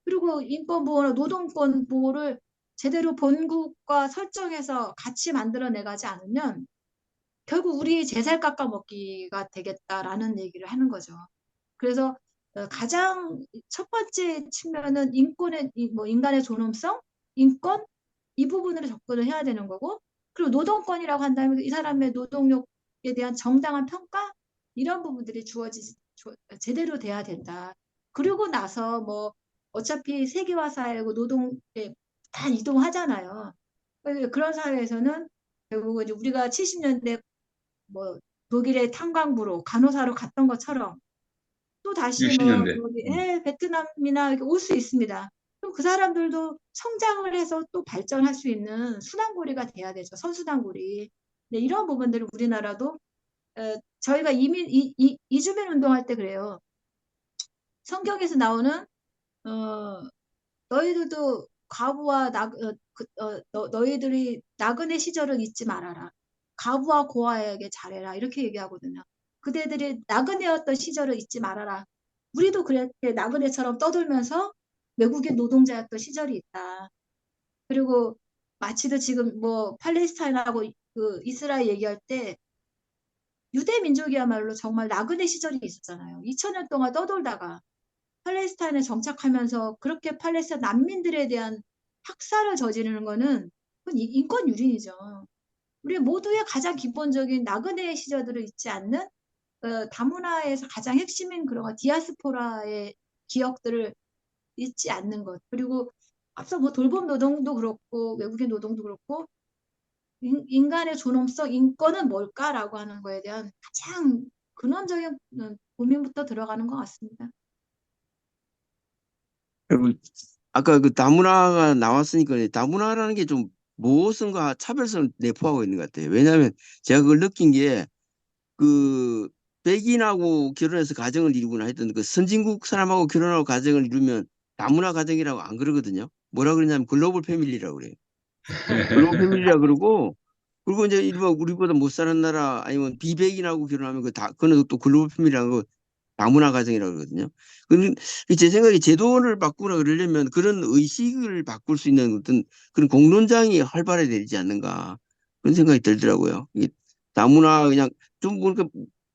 그리고 인권 보호나 노동권 보호를 제대로 본국과 설정해서 같이 만들어내 가지 않으면 결국 우리 제살 깎아먹기가 되겠다라는 얘기를 하는 거죠. 그래서 가장 첫 번째 측면은 뭐 인간의 존엄성, 인권 이 부분으로 접근을 해야 되는 거고, 그리고 노동권이라고 한다면 이 사람의 노동력에 대한 정당한 평가 이런 부분들이 제대로 돼야 된다. 그리고 나서 뭐 어차피 세계화 사회고 노동에 다 이동하잖아요. 그런 사회에서는 결국 이제 우리가 70년대 뭐 독일의 탄광부로 간호사로 갔던 것처럼 또 다시 뭐 60년대. 저기 베트남이나 이렇게 올 수 있습니다. 그럼 그 사람들도 성장을 해서 또 발전할 수 있는 순환고리가 돼야 되죠. 선순환고리. 네, 이런 부분들을 우리나라도 저희가 이주민 운동할 때 그래요. 성경에서 나오는 너희들도 과부와 너희들이 나그네 시절을 잊지 말아라. 과부와 고아에게 잘해라. 이렇게 얘기하거든요. 그대들이 나그네였던 시절을 잊지 말아라. 우리도 그렇게 나그네처럼 떠돌면서 외국인 노동자였던 시절이 있다. 그리고 마치도 지금 뭐 팔레스타인하고 그 이스라엘 얘기할 때 유대 민족이야말로 정말 나그네 시절이 있었잖아요. 2000년 동안 떠돌다가 팔레스타인에 정착하면서 그렇게 팔레스타인 난민들에 대한 학살을 저지르는 거는 그건 인권 유린이죠. 우리 모두의 가장 기본적인 나그네 시절들을 잊지 않는 다문화에서 가장 핵심인 그런 디아스포라의 기억들을 잊지 않는 것. 그리고 앞서 뭐 돌봄 노동도 그렇고 외국인 노동도 그렇고 인간의 존엄성, 인권은 뭘까라고 하는 거에 대한 가장 근원적인 고민부터 들어가는 것 같습니다. 그리고 아까 그 다문화가 나왔으니까 다문화라는 게 좀 모성과 차별성을 내포하고 있는 것 같아요. 왜냐하면 제가 그걸 느낀 게 그 백인하고 결혼해서 가정을 이루거나 하여튼 그 선진국 사람하고 결혼하고 가정을 이루면 다문화 가정이라고 안 그러거든요. 뭐라 그러냐면 글로벌 패밀리라고 그래요. 글로벌 패밀리라 그러고 그리고 이제 일반 우리보다 못 사는 나라 아니면 비백인하고 결혼하면 그거는 또 글로벌 패밀리라는 거 다문화 가정이라고 그러거든요. 근데 제 생각에 제도를 바꾸라 그러려면 그런 의식을 바꿀 수 있는 어떤 그런 공론장이 활발해야 되지 않는가 그런 생각이 들더라고요. 이게 다문화 그냥 좀 보니까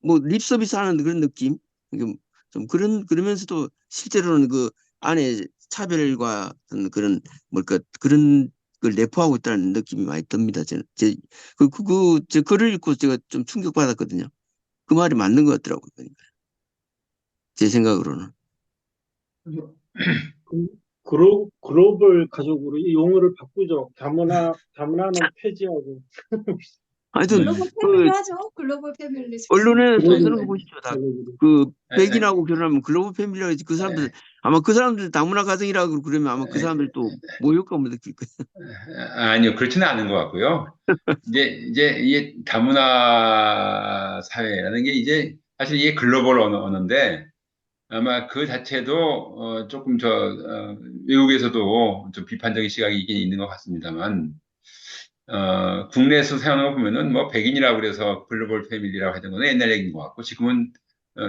뭐 립서비스 하는 그런 느낌? 이게 좀 그러면서도 실제로는 그 안에 차별과 어떤 그런 뭘까 그런 걸 내포하고 있다는 느낌이 많이 듭니다. 저는 제 글을 읽고 제가 좀 충격받았거든요. 그 말이 맞는 것 같더라고요. 그러니까. 제 생각으로는. 그 글로벌 가족으로 이 용어를 바꾸죠. 다문화는 폐지하고 하여튼 글로벌 패밀리 그 하죠. 글로벌 패밀리 좋습니다. 언론에 써는 거 글로벌 보십시오. 다 가족으로. 그 아, 백인하고 결혼하면 글로벌 패밀리가 있지. 그 사람들 아마 그 사람들 다문화 가정이라고 그러면 아마 그 사람들 또 모욕감을 느낄 거예요. 아니요, 그렇지는 않은 것 같고요. 이제 이게 다문화 사회라는 게 이제 사실 이게 글로벌 언어인데 아마 그 자체도 조금 외국에서도 좀 비판적인 시각이 있긴 있는 것 같습니다만 국내에서 사용하는 거 보면은 뭐 백인이라고 그래서 글로벌 패밀리라고 하던 거는 옛날 얘기인 것 같고 지금은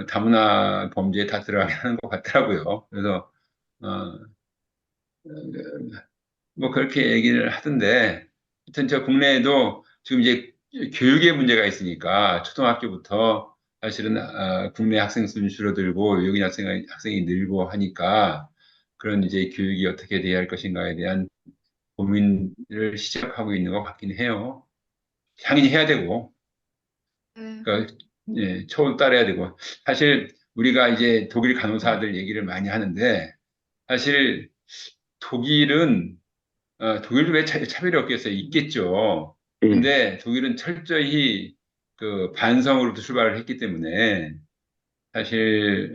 다문화 범죄에 다 들어가게 하는 것 같더라고요. 그래서 어, 뭐 그렇게 얘기를 하던데 하여튼 저 국내에도 지금 이제 교육의 문제가 있으니까 초등학교부터 사실은 국내 학생 수는 줄어들고 외국인 학생이 늘고 하니까 그런 이제 교육이 어떻게 돼야 할 것인가에 대한 고민을 시작하고 있는 것 같긴 해요. 당연히 해야 되고, 네. 그러니까 예, 처우 따라야 되고. 사실 우리가 이제 독일 간호사들 얘기를 많이 하는데, 사실 독일은 독일도 왜 차별이 없겠어요? 있겠죠. 예. 근데 독일은 철저히 그 반성으로부터 출발을 했기 때문에 사실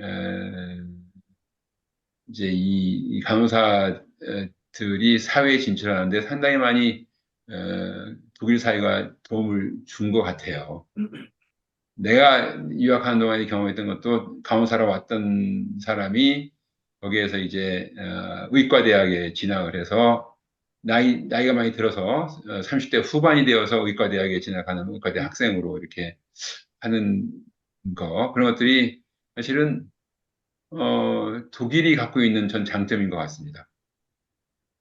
이제 이 간호사들이 사회에 진출하는데 상당히 많이 독일 사회가 도움을 준 것 같아요. 내가 유학하는 동안에 경험했던 것도 간호사로 왔던 사람이 거기에서 이제 의과대학에 진학을 해서 나이가 많이 들어서 30대 후반이 되어서 의과대학에 진학하는 의과대 학생으로 이렇게 하는 그런 것들이 사실은 독일이 갖고 있는 전 장점인 것 같습니다.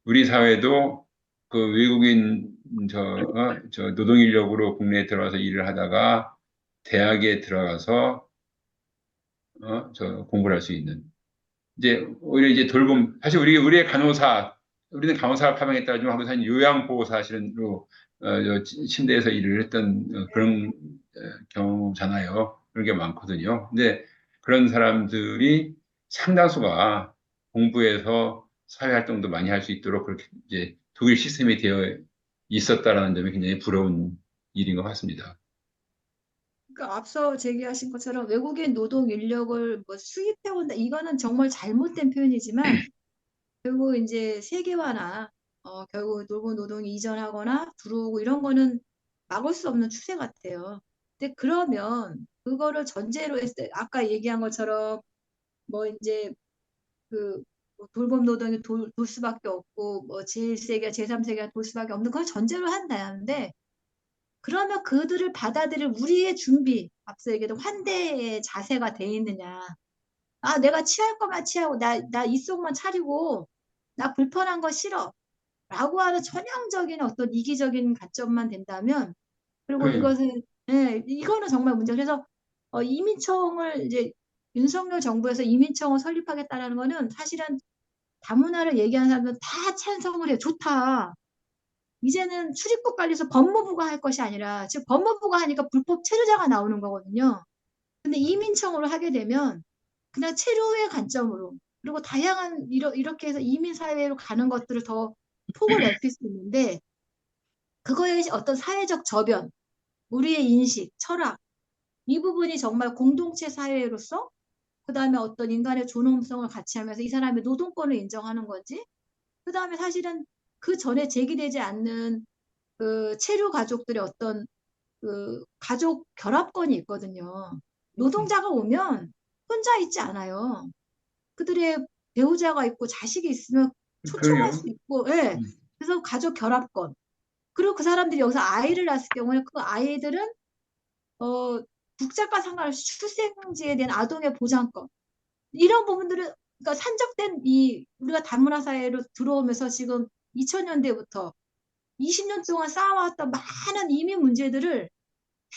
우리 사회도 그 외국인 저 노동 인력으로 국내에 들어와서 일을 하다가 대학에 들어가서 저 공부를 할 수 있는 이제 오히려 이제 돌봄 사실 우리의 간호사 우리는 간호사를 파병했다지만 간호사는 요양보호사실로 침대에서 일을 했던 그런 경우잖아요. 그런 게 많거든요. 근데 그런 사람들이 상당수가 공부해서 사회활동도 많이 할 수 있도록 그렇게 이제 독일 시스템이 되어 있었다라는 점이 굉장히 부러운 일인 것 같습니다. 그러니까 앞서 제기하신 것처럼 외국인 노동 인력을 뭐 수입해 온다 이거는 정말 잘못된 표현이지만 결국 이제 세계화나 결국 노동 노동이 이전하거나 들어오고 이런 거는 막을 수 없는 추세 같아요. 근데 그러면 그거를 전제로 했을 때 아까 얘기한 것처럼 뭐 이제 그뭐 돌봄 노동이 돌 수밖에 없고 뭐 제1세기가 제3세기가 돌 수밖에 없는 걸 전제로 한다는데 그러면 그들을 받아들일 우리의 준비, 앞서 얘기했던 환대의 자세가 돼 있느냐. 아, 내가 취할 거만 취하고, 나 입속만 차리고, 나 불편한 거 싫어. 라고 하는 전형적인 어떤 이기적인 관점만 된다면, 그리고 그, 이것은, 예, 이거는 정말 문제. 그래서, 이민청을 이제 윤석열 정부에서 이민청을 설립하겠다라는 거는 사실은 다문화를 얘기하는 사람들은 다 찬성을 해. 좋다. 이제는 출입국 관리소 법무부가 할 것이 아니라 즉 법무부가 하니까 불법 체류자가 나오는 거거든요. 근데 이민청으로 하게 되면 그냥 체류의 관점으로 그리고 다양한 이렇게 해서 이민 사회로 가는 것들을 더 폭을 넓힐 수 있는데 그거에 어떤 사회적 저변, 우리의 인식, 철학 이 부분이 정말 공동체 사회로서 그다음에 어떤 인간의 존엄성을 같이 하면서 이 사람의 노동권을 인정하는 건지 그다음에 사실은 그 전에 제기되지 않는 그 체류 가족들의 어떤 그 가족 결합권이 있거든요. 노동자가 오면 혼자 있지 않아요. 그들의 배우자가 있고 자식이 있으면 초청할 수 그럼요. 있고, 예. 그래서 가족 결합권. 그리고 그 사람들이 여기서 아이를 낳았을 경우에 그 아이들은 국적과 상관없이 출생지에 대한 아동의 보장권. 이런 부분들은 그러니까 산적된 이 우리가 다문화 사회로 들어오면서 지금 2000년대부터 20년 동안 쌓아왔던 많은 이민 문제들을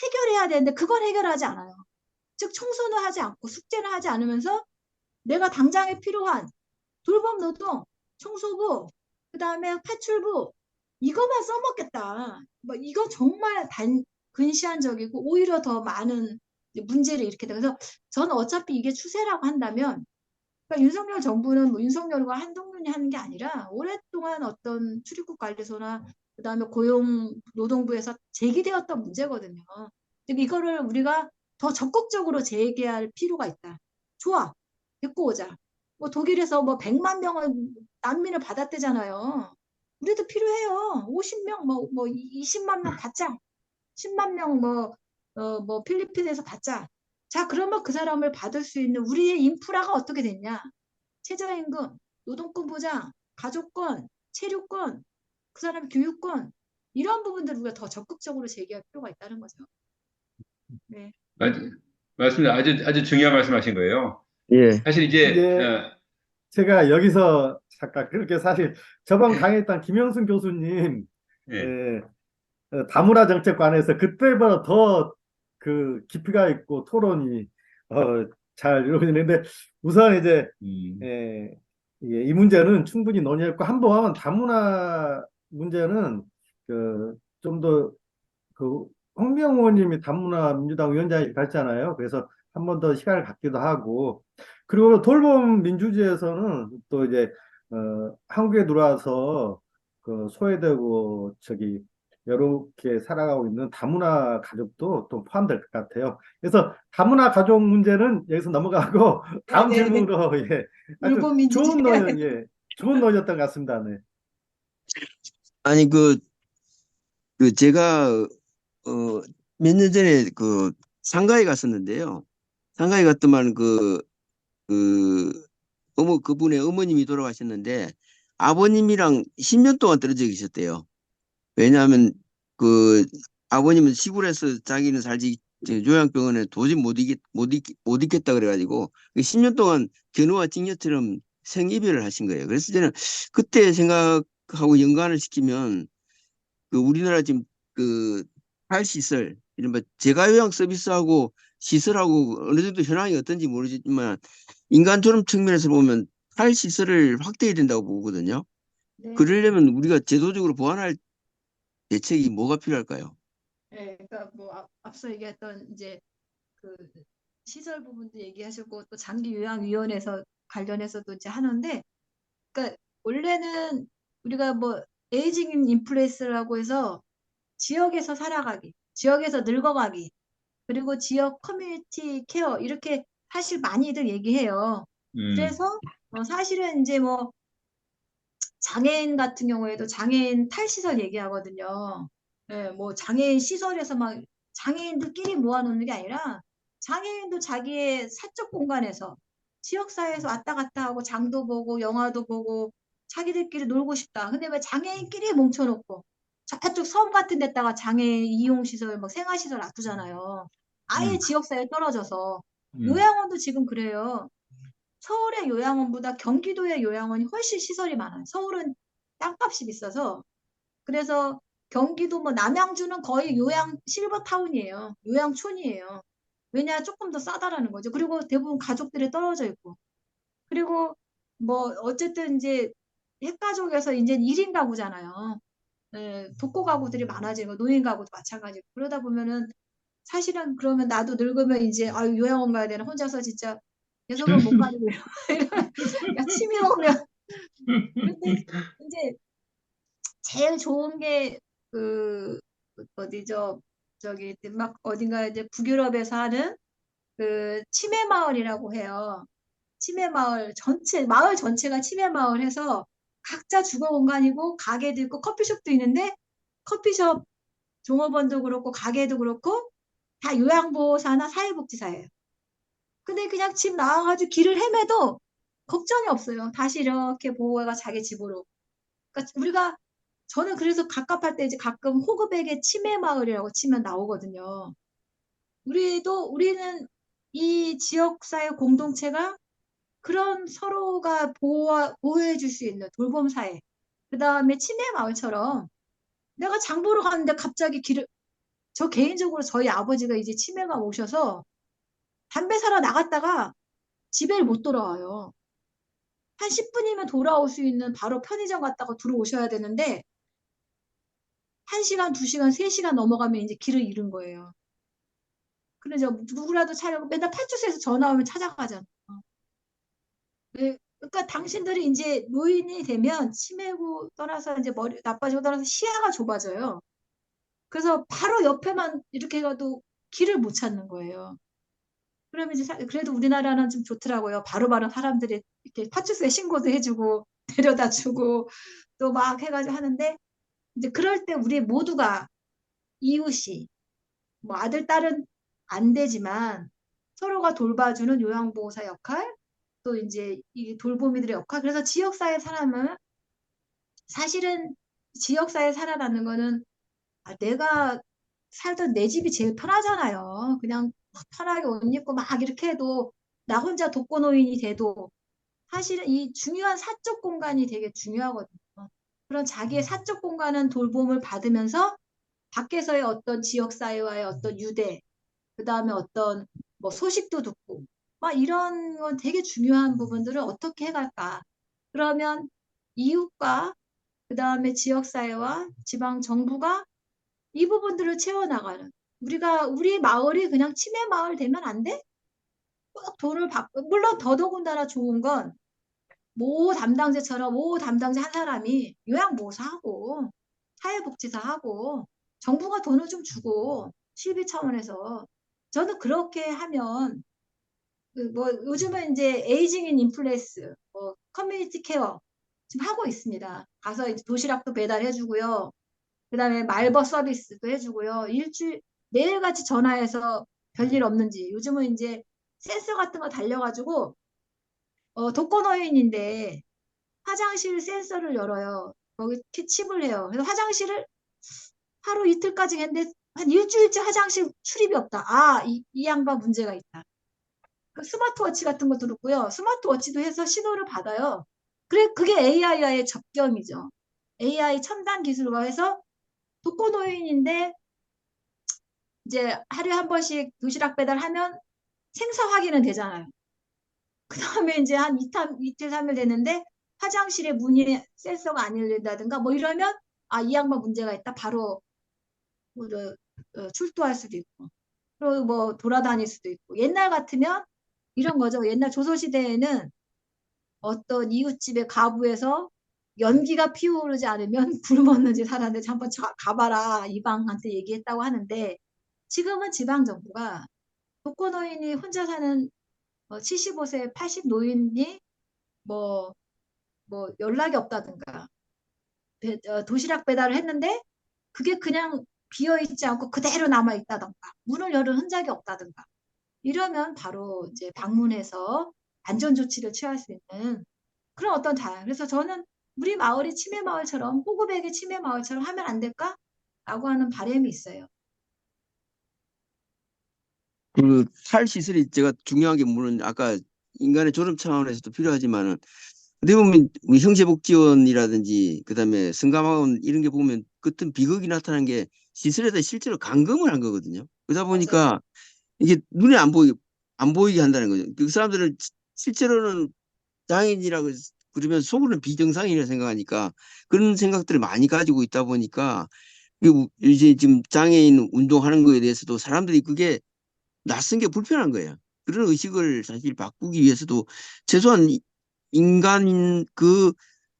해결해야 되는데 그걸 해결하지 않아요. 즉 청소는 하지 않고 숙제는 하지 않으면서 내가 당장에 필요한 돌봄 노동, 청소부, 그다음에 파출부 이것만 써먹겠다. 뭐 이거 정말 근시안적이고 오히려 더 많은 문제를 일으키다. 그래서 저는 어차피 이게 추세라고 한다면 그러니까 윤석열 정부는 뭐 윤석열과 한동훈이 하는 게 아니라 오랫동안 어떤 출입국 관리소나 그다음에 고용 노동부에서 제기되었던 문제거든요. 이거를 우리가 더 적극적으로 재개할 필요가 있다. 좋아. 데리고 오자. 뭐 독일에서 뭐 100만 명을 난민을 받았대잖아요. 우리도 필요해요. 50명, 뭐 20만 명 받자. 10만 명 뭐 필리핀에서 받자. 자, 그러면 그 사람을 받을 수 있는 우리의 인프라가 어떻게 됐냐? 최저임금, 노동권 보장, 가족권, 체류권, 그 사람 교육권 이런 부분들을 우리가 더 적극적으로 제기할 필요가 있다는 거죠. 네. 맞, 맞습니다. 아주 중요한 말씀하신 거예요. 예. 사실 이제, 이제 제가 여기서 잠깐 그렇게 사실 저번 강의했던 김영순 교수님 예, 에, 다문화 정책관에서 그때보다 더 그 깊이가 있고 토론이 잘 이루어지는데 우선 이제 음, 에, 이 문제는 충분히 논의했고 한번 다문화 문제는 그 좀 더 그 홍명 의원님이 다문화 민주당 위원장이 갔잖아요. 그래서 한 번 더 시간을 갖기도 하고 그리고 돌봄 민주주의에서는 또 이제 한국에 들어와서 그 소외되고 저기 이렇게 살아가고 있는 다문화 가족도 또 포함될 것 같아요. 그래서 다문화 가족 문제는 여기서 넘어가고 다음 네네네. 질문으로 예, 아주 돌봄 민주주의. 좋은 논의였던 것 같습니다. 네. 아니 제가 몇 년 전에 상가에 갔었는데요. 상가에 갔더만 그분의 어머님이 돌아가셨는데 아버님이랑 10년 동안 떨어져 계셨대요. 왜냐하면 그 아버님은 시골에서 자기는 살지 저 요양병원에 도저히 못 있겠다 그래가지고 10년 동안 견우와 직녀처럼 생이별을 하신 거예요. 그래서 저는 그때 생각하고 연관을 시키면 우리나라 지금 그 탈시설 이른바 재가요양 서비스하고 시설하고 어느 정도 현황이 어떤지 모르지만 인간 존엄 측면에서 보면 탈시설을 확대해야 된다고 보거든요. 네. 그러려면 우리가 제도적으로 보완할 대책이 뭐가 필요할까요? 네. 그러니까 뭐 앞서 얘기했던 이제 그 시설 부분도 얘기하시고 또 장기 요양위원회에서 관련해서도 이제 하는데, 그러니까 원래는 우리가 뭐 에이징 인플레이스라고 해서 지역에서 살아가기, 지역에서 늙어가기, 그리고 지역 커뮤니티 케어 이렇게 사실 많이들 얘기해요. 음, 그래서 사실은 이제 뭐 장애인 같은 경우에도 장애인 탈시설 얘기하거든요. 예, 뭐 장애인 시설에서 막 장애인들끼리 모아놓는 게 아니라 장애인도 자기의 사적 공간에서 지역사회에서 왔다 갔다 하고 장도 보고 영화도 보고 자기들끼리 놀고 싶다. 근데 왜 장애인끼리 뭉쳐놓고 저쪽 섬 같은 데다가 장애인 이용시설, 막 생활시설 놔두잖아요. 아예 음, 지역사회에 떨어져서. 음, 요양원도 지금 그래요. 서울의 요양원보다 경기도의 요양원이 훨씬 시설이 많아요. 서울은 땅값이 비싸서. 그래서 경기도 뭐 남양주는 거의 요양 실버타운이에요. 요양촌이에요. 왜냐? 조금 더 싸다라는 거죠. 그리고 대부분 가족들이 떨어져 있고. 그리고 뭐 어쨌든 이제 핵가족에서 이제 1인 가구잖아요. 예, 독거 가구들이 많아지고 노인 가구도 마찬가지고. 그러다 보면은 사실은 그러면 나도 늙으면 이제 아유 요양원 가야 되나 혼자서 진짜 계속은 못 가는 거예요. 야, 침이 오면. 근데 이제 제일 좋은 게 그 어디죠? 저기 막 어딘가 이제 북유럽에서 하는 그 치매 마을이라고 해요. 치매 마을 전체 마을 전체가 치매 마을 해서 각자 주거 공간이고 가게도 있고 커피숍도 있는데 커피숍 종업원도 그렇고 가게도 그렇고 다 요양보호사나 사회복지사예요. 근데 그냥 집 나와가지고 길을 헤매도 걱정이 없어요. 다시 이렇게 보호가 자기 집으로. 그러니까 우리가 저는 그래서 갑갑할 때 이제 가끔 호그백의 치매 마을이라고 치면 나오거든요. 우리는 이 지역사회 공동체가 그런 서로가 보호해 줄 수 있는 돌봄 사회. 그 다음에 치매 마을처럼 내가 장 보러 가는데 갑자기 저 개인적으로 저희 아버지가 이제 치매가 오셔서 담배 사러 나갔다가 집에 못 돌아와요. 한 10분이면 돌아올 수 있는 바로 편의점 갔다가 들어오셔야 되는데 1시간, 2시간, 3시간 넘어가면 이제 길을 잃은 거예요. 그래서 누구라도 차려고 맨날 파출소에서 전화 오면 찾아가잖아. 네, 그러니까 당신들이 이제 노인이 되면 치매고 떠나서 이제 머리 나빠지고 떠나서 시야가 좁아져요. 그래서 바로 옆에만 이렇게 가도 길을 못 찾는 거예요. 그러면 이제 그래도 우리나라는 좀 좋더라고요. 바로바로 사람들이 이렇게 파출소에 신고도 해주고 데려다 주고 또 막 해가지고 하는데 이제 그럴 때 우리 모두가 이웃이 뭐 아들, 딸은 안 되지만 서로가 돌봐주는 요양보호사 역할, 또 이제 이 돌보미들의 역할. 그래서 지역사회 사람은 사실은 지역사회 살아가는 거는 내가 살던 내 집이 제일 편하잖아요. 그냥 편하게 옷 입고 막 이렇게 해도 나 혼자 독거노인이 돼도 사실은 이 중요한 사적 공간이 되게 중요하거든요. 그런 자기의 사적 공간은 돌봄을 받으면서 밖에서의 어떤 지역사회와의 어떤 유대, 그 다음에 어떤 뭐 소식도 듣고, 막 이런 건 되게 중요한 부분들을 어떻게 해갈까. 그러면 이웃과 그 다음에 지역사회와 지방정부가 이 부분들을 채워나가는. 우리 마을이 그냥 치매 마을 되면 안 돼? 꼭 돈을 받고, 물론 더더군다나 좋은 건 모 담당자처럼 모 담당자 한 사람이 요양보호사하고 사회복지사하고 정부가 돈을 좀 주고 실비 차원에서 저는 그렇게 하면 뭐 요즘은 이제 에이징 인 인플레스 뭐 커뮤니티 케어 지금 하고 있습니다. 가서 이제 도시락도 배달해주고요. 그다음에 말버 서비스도 해주고요. 일주일 매일같이 전화해서 별일 없는지 요즘은 이제 센서 같은 거 달려가지고 독거노인인데 화장실 센서를 열어요. 거기 칩을 해요. 그래서 화장실을 하루 이틀까지 했는데 한 일주일째 화장실 출입이 없다. 이 양반 문제가 있다. 그 스마트워치 같은 것도 그렇고요. 스마트워치도 해서 신호를 받아요. 그래, 그게 AI와의 접점이죠. AI 첨단 기술과 해서 독거노인인데 이제 하루에 한 번씩 도시락 배달하면 생사 확인은 되잖아요. 그 다음에 이제 한 이틀, 3일 됐는데 화장실에 문이 센서가 안 열린다든가 뭐 이러면 이 양반 문제가 있다. 바로 뭐, 출두할 수도 있고 그리고 뭐 돌아다닐 수도 있고 옛날 같으면 이런 거죠. 옛날 조선시대에는 어떤 이웃집의 가부에서 연기가 피어오르지 않으면 굶었는 지 살았는지 한번 가봐라 이방한테 얘기했다고 하는데 지금은 지방정부가 독거노인이 혼자 사는 75세, 80 노인이 뭐, 연락이 없다든가 도시락 배달을 했는데 그게 그냥 비어있지 않고 그대로 남아있다든가 문을 열은 흔적이 없다든가 이러면 바로 이제 방문해서 안전조치를 취할 수 있는 그런 어떤 그래서 저는 우리 마을이 치매 마을처럼 호구백의 치매 마을처럼 하면 안 될까? 라고 하는 바람이 있어요. 그 탈시설이 제가 중요한 게 물론 아까 인간의 졸업 차원에서도 필요하지만은 어떻게 보면 우리 형제복지원이라든지 그다음에 성감학원 이런 게 보면 어떤 비극이 나타난 게 시설에다 실제로 감금을 한 거거든요. 그러다 맞아요. 보니까 이게 눈에 안 보이게 한다는 거죠. 그 사람들은 실제로는 장애인이라고 그러면 속으로는 비정상이라고 생각하니까 그런 생각들을 많이 가지고 있다 보니까 이제 지금 장애인 운동하는 거에 대해서도 사람들이 그게 낯선 게 불편한 거예요. 그런 의식을 사실 바꾸기 위해서도 최소한 인간인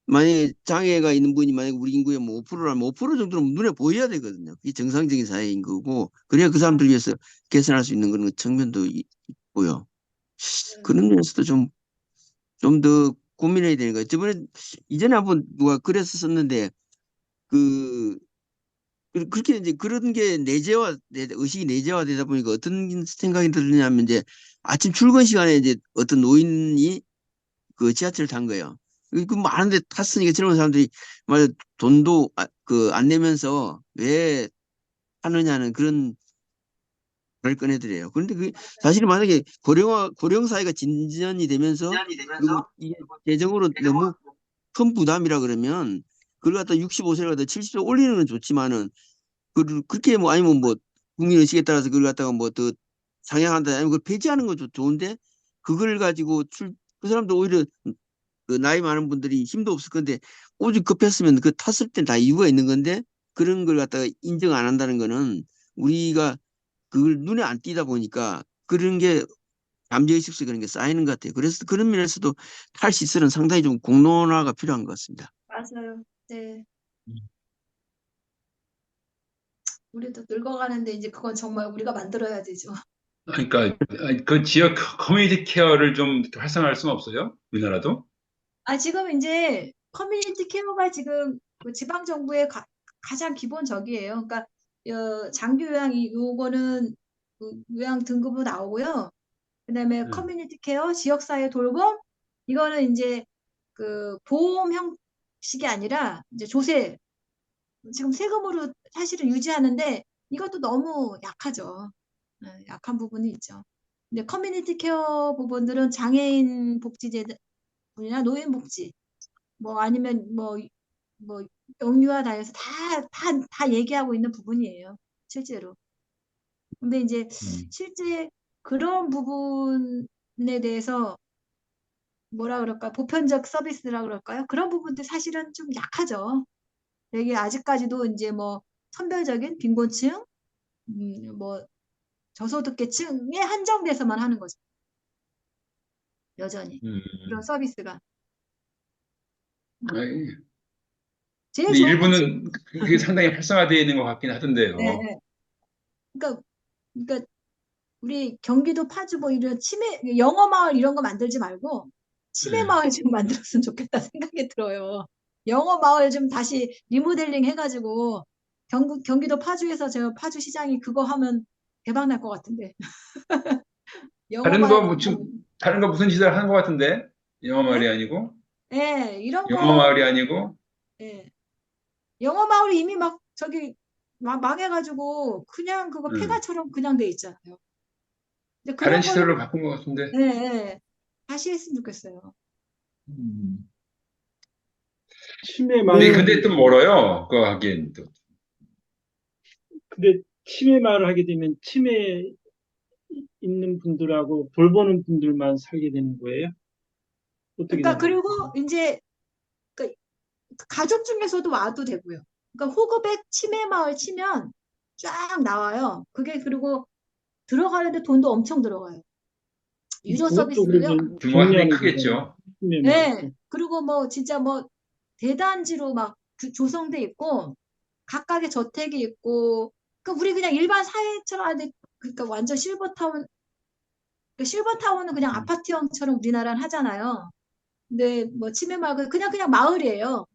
만약에 장애가 있는 분이 만약에 우리 인구의 뭐 5%라면 5% 정도는 눈에 보여야 되거든요. 이게 정상적인 사회인 거고 그래야 그 사람들 위해서 개선할 수 있는 그런 측면도 있고요. 그런 면에서도 좀 더 고민해야 되는 거예요. 이전에 한번 누가 글에서 썼는데 그 그렇게 이제 그런 게 의식이 내재화되다 보니까 어떤 생각이 들냐면 이제 아침 출근 시간에 이제 어떤 노인이 그 지하철을 탄 거예요. 그 많은데 탔으니까 젊은 사람들이 말 돈도 안 내면서 왜 타느냐는 그런 말을 꺼내더래요. 그런데 그 사실 만약에 고령 사회가 진전이 되면서 그리고 이게 재정으로 너무 큰 부담이라 그러면 그걸 갖다 65세를 갖다 70세 올리는 건 좋지만은 그렇게 뭐 아니면 뭐 국민 의식에 따라서 그걸 갖다가 뭐 더 상향한다 아니면 그걸 폐지하는 건 좋은데 그걸 가지고 그 사람도 오히려 그 나이 많은 분들이 힘도 없을 건데 오죽 급했으면 그 탔을 땐 다 이유가 있는 건데 그런 걸 갖다가 인정 안 한다는 거는 우리가 그걸 눈에 안 띄다 보니까 그런 게 잠재의식 속에 그런 게 쌓이는 것 같아요. 그래서 그런 면에서도 탈시설은 상당히 좀 공론화가 필요한 것 같습니다. 맞아요. 네. 우리도 늙어가는데 이제 그건 정말 우리가 만들어야 되죠. 그러니까 그 지역 커뮤니티 케어를 좀 활성화할 수는 없어요? 우리나라도? 지금 이제 커뮤니티 케어가 지금 그 지방 정부의 가장 기본적이에요. 그러니까 장기 요양이 요거는 그 요양 등급으로 나오고요. 그다음에 네. 커뮤니티 케어, 지역사회 돌봄 이거는 이제 그 보험 형식이 아니라 이제 조세 지금 세금으로 사실은 유지하는데 이것도 너무 약하죠. 약한 부분이 있죠. 근데 커뮤니티 케어 부분들은 장애인 복지제도나 노인 복지, 뭐 아니면 뭐 영유아 다해서 다 얘기하고 있는 부분이에요. 실제로. 근데 이제 음, 실제 그런 부분에 대해서 뭐라 그럴까, 보편적 서비스라 그럴까요? 그런 부분들 사실은 좀 약하죠. 되게 아직까지도 이제 뭐 선별적인 빈곤층, 뭐 저소득계층에 한정돼서만 하는 거죠. 여전히 그런 음. 서비스가 아이, 제일 근데 좋은 건 지금 일부는 그게 상당히 활성화되어 있는 것 같긴 네, 하던데요. 네. 그러니까 우리 경기도 파주 뭐 이런 영어 마을 이런 거 만들지 말고 치매 예. 마을 좀 만들었으면 좋겠다 생각이 들어요. 영어 마을 좀 다시 리모델링 해가지고 경기도 파주에서 저 파주 시장이 그거 하면 대박 날 것 같은데. 영어 다른 마을 거, 뭐, 지금, 다른 거 무슨 짓을 하는 것 같은데? 영어 네? 마을이 아니고? 네, 이런 영어 거 마을이 아니고? 네. 영어 마을이 이미 막 저기 망해가지고 그냥 그거 음, 폐가처럼 그냥 돼 있잖아요. 근데 다른 그런 거는 시설로 바꾼 것 같은데? 네, 네. 다시 했으면 좋겠어요. 음. 치매 네, 근데 마을, 또 멀어요. 그거 하기엔 또. 근데 치매 마을을 하게 되면 치매 있는 분들하고 돌보는 분들만 살게 되는 거예요? 어떻게 그러니까 되는 그리고 거예요? 이제 그 가족 중에서도 와도 되고요. 그러니까 호급액 치매 마을 치면 쫙 나와요. 그게 그리고 들어가는데 돈도 엄청 들어가요. 유료 그것도 서비스로요. 그러면 규모가 상당히 중요한 거잖아요. 크겠죠. 치매 마을. 네. 그리고 뭐 진짜 뭐 대단지로 막 조성돼 있고 각각의 저택이 있고 그 우리 그냥 일반 사회처럼 하는데 그러니까 완전 실버타운 그 실버타운은 그냥 음, 아파트형처럼 우리나라는 하잖아요. 근데 뭐 치매 말고 그냥 마을이에요.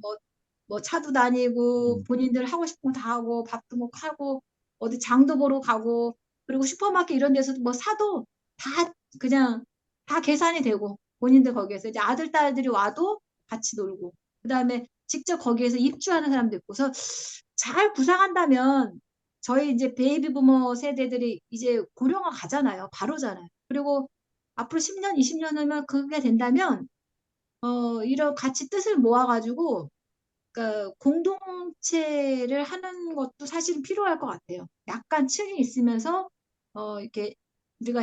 뭐 차도 다니고 음, 본인들 하고 싶은 거 다 하고 밥도 먹고 하고 어디 장도 보러 가고 그리고 슈퍼마켓 이런 데서도 뭐 사도 다 그냥 다 계산이 되고 본인들 거기에서 이제 아들 딸들이 와도 같이 놀고 그다음에 직접 거기에서 입주하는 사람도 있고 그래서 잘 구상한다면 저희 이제 베이비 부머 세대들이 이제 고령화 가잖아요. 바로잖아요. 그리고 앞으로 10년, 20년 후면 그게 된다면 이런 같이 뜻을 모아가지고 그러니까 공동체를 하는 것도 사실은 필요할 것 같아요. 약간 층이 있으면서 이렇게 우리가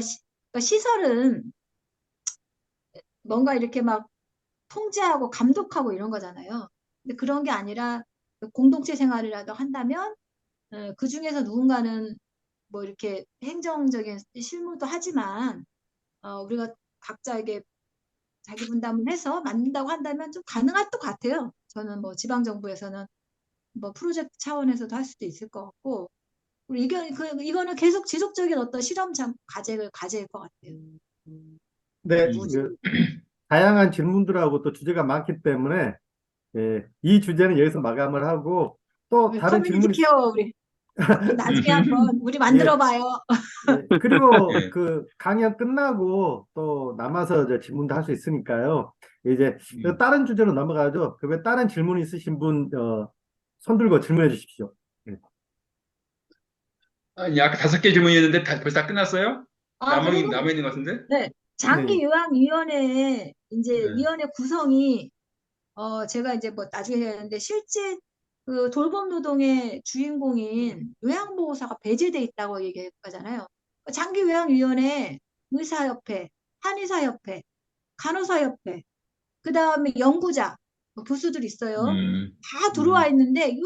그러니까 시설은 뭔가 이렇게 막 통제하고 감독하고 이런 거잖아요. 근데 그런 게 아니라 공동체 생활이라도 한다면 그 중에서 누군가는 뭐 이렇게 행정적인 실무도 하지만 우리가 각자에게 자기 분담을 해서 만든다고 한다면 좀 가능할 것 같아요. 저는 뭐 지방정부에서는 뭐 프로젝트 차원에서도 할 수도 있을 것 같고, 그리고 이거는 계속 지속적인 어떤 과제일 것 같아요. 네, 꾸준히. 다양한 질문들하고 또 주제가 많기 때문에 이 주제는 여기서 마감을 하고 또 우리 다른 커뮤니티 질문이 케어 우리 나중에 한번 우리 예, 만들어 봐요. 그리고 예. 그 강연 끝나고 또 남아서 저 질문도 할 수 있으니까요. 이제 음. 다른 주제로 넘어가죠. 그 다른 질문 있으신 분, 손 들고 질문해 주십시오. 예. 아니, 아까 5개 질문이었는데 벌써 다 끝났어요? 그리고 남아있는 것 같은데? 네, 네. 장기요양위원회 이제 네. 위원회 구성이 제가 이제 뭐 나중에 해야 하는데 실제 그 돌봄 노동의 주인공인 요양보호사가 배제돼 있다고 얘기하잖아요. 장기요양위원회, 의사협회, 한의사협회, 간호사협회, 그 다음에 연구자, 뭐 교수들 있어요. 음, 다 들어와 음, 있는데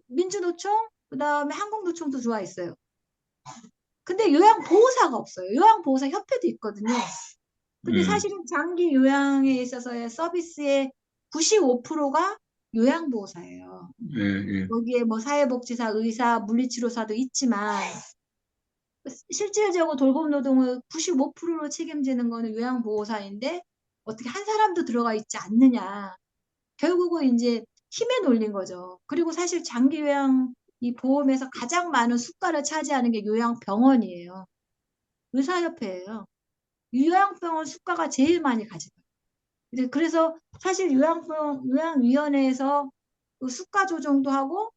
민주노총, 그 다음에 한국노총도 들어와 있어요. 근데 요양보호사가 없어요. 요양보호사 협회도 있거든요. 근데 음, 사실은 장기 요양에 있어서의 서비스의 95%가 요양보호사예요. 예, 예. 여기에 뭐 사회복지사, 의사, 물리치료사도 있지만 실질적으로 돌봄 노동을 95%로 책임지는 거는 요양보호사인데 어떻게 한 사람도 들어가 있지 않느냐. 결국은 이제 힘에 놀린 거죠. 그리고 사실 장기 요양 이 보험에서 가장 많은 수가를 차지하는 게 요양병원이에요. 의사협회예요. 요양병원 수가가 제일 많이 가져가요. 그래서 사실 요양위원회에서 그 수가 조정도 하고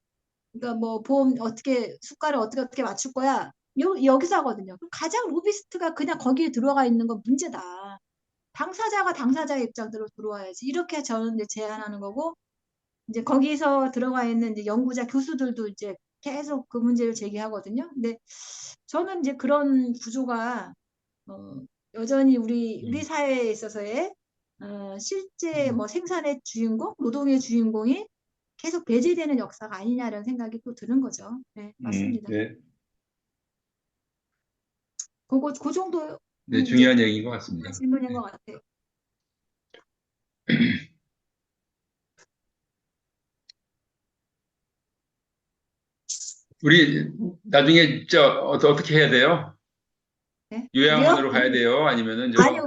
그러니까 뭐 보험 어떻게 수가를 어떻게 맞출 거야. 여기서 하거든요. 그럼 가장 로비스트가 그냥 거기에 들어가 있는 건 문제다. 당사자가 당사자의 입장대로 들어와야지. 이렇게 저는 이제 제안하는 거고, 이제 거기서 들어가 있는 이제 연구자 교수들도 이제 계속 그 문제를 제기하거든요. 근데 저는 이제 그런 구조가 여전히 우리 사회에 있어서의 실제 뭐 생산의 주인공, 노동의 주인공이 계속 배제되는 역사가 아니냐라는 생각이 또 드는 거죠. 네, 맞습니다. 네, 그 정도 네, 이제 중요한 얘기인 것 같습니다. 질문인 것 같아요. 우리 나중에 어떻게 해야 돼요? 네? 요양원으로 우리요? 가야 돼요? 아니면은 아니,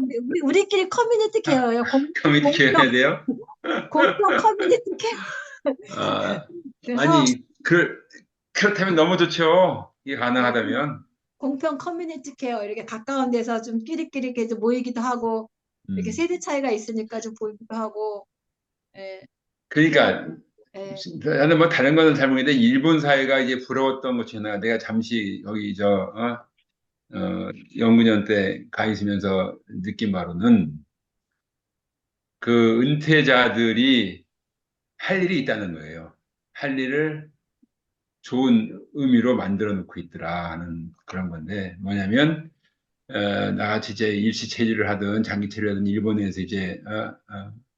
우리끼리 커뮤니티 케어예요. 커뮤니케 해야 돼요? 공평 커뮤니티 케어. 아, 그래서 아니, 그렇다면 너무 좋죠. 이게 네, 가능하다면. 공평 커뮤니티 케어 이렇게 가까운 데서 좀 끼리끼리 이렇게 좀 모이기도 하고 이렇게 음. 세대 차이가 있으니까 좀 보이기도 하고 예, 그러니까 예, 나는 뭐 다른 거는 잘 모르겠는데 일본 사회가 이제 부러웠던 것 중에 하나가 내가 잠시 여기 연구년 때 가 있으면서 느낀 바로는 그 은퇴자들이 할 일이 있다는 거예요. 할 일을 좋은 의미로 만들어 놓고 있더라 하는 그런 건데 뭐냐면 나같이 이제 일시 체류를 하든 장기 체류를 하든 일본에서 이제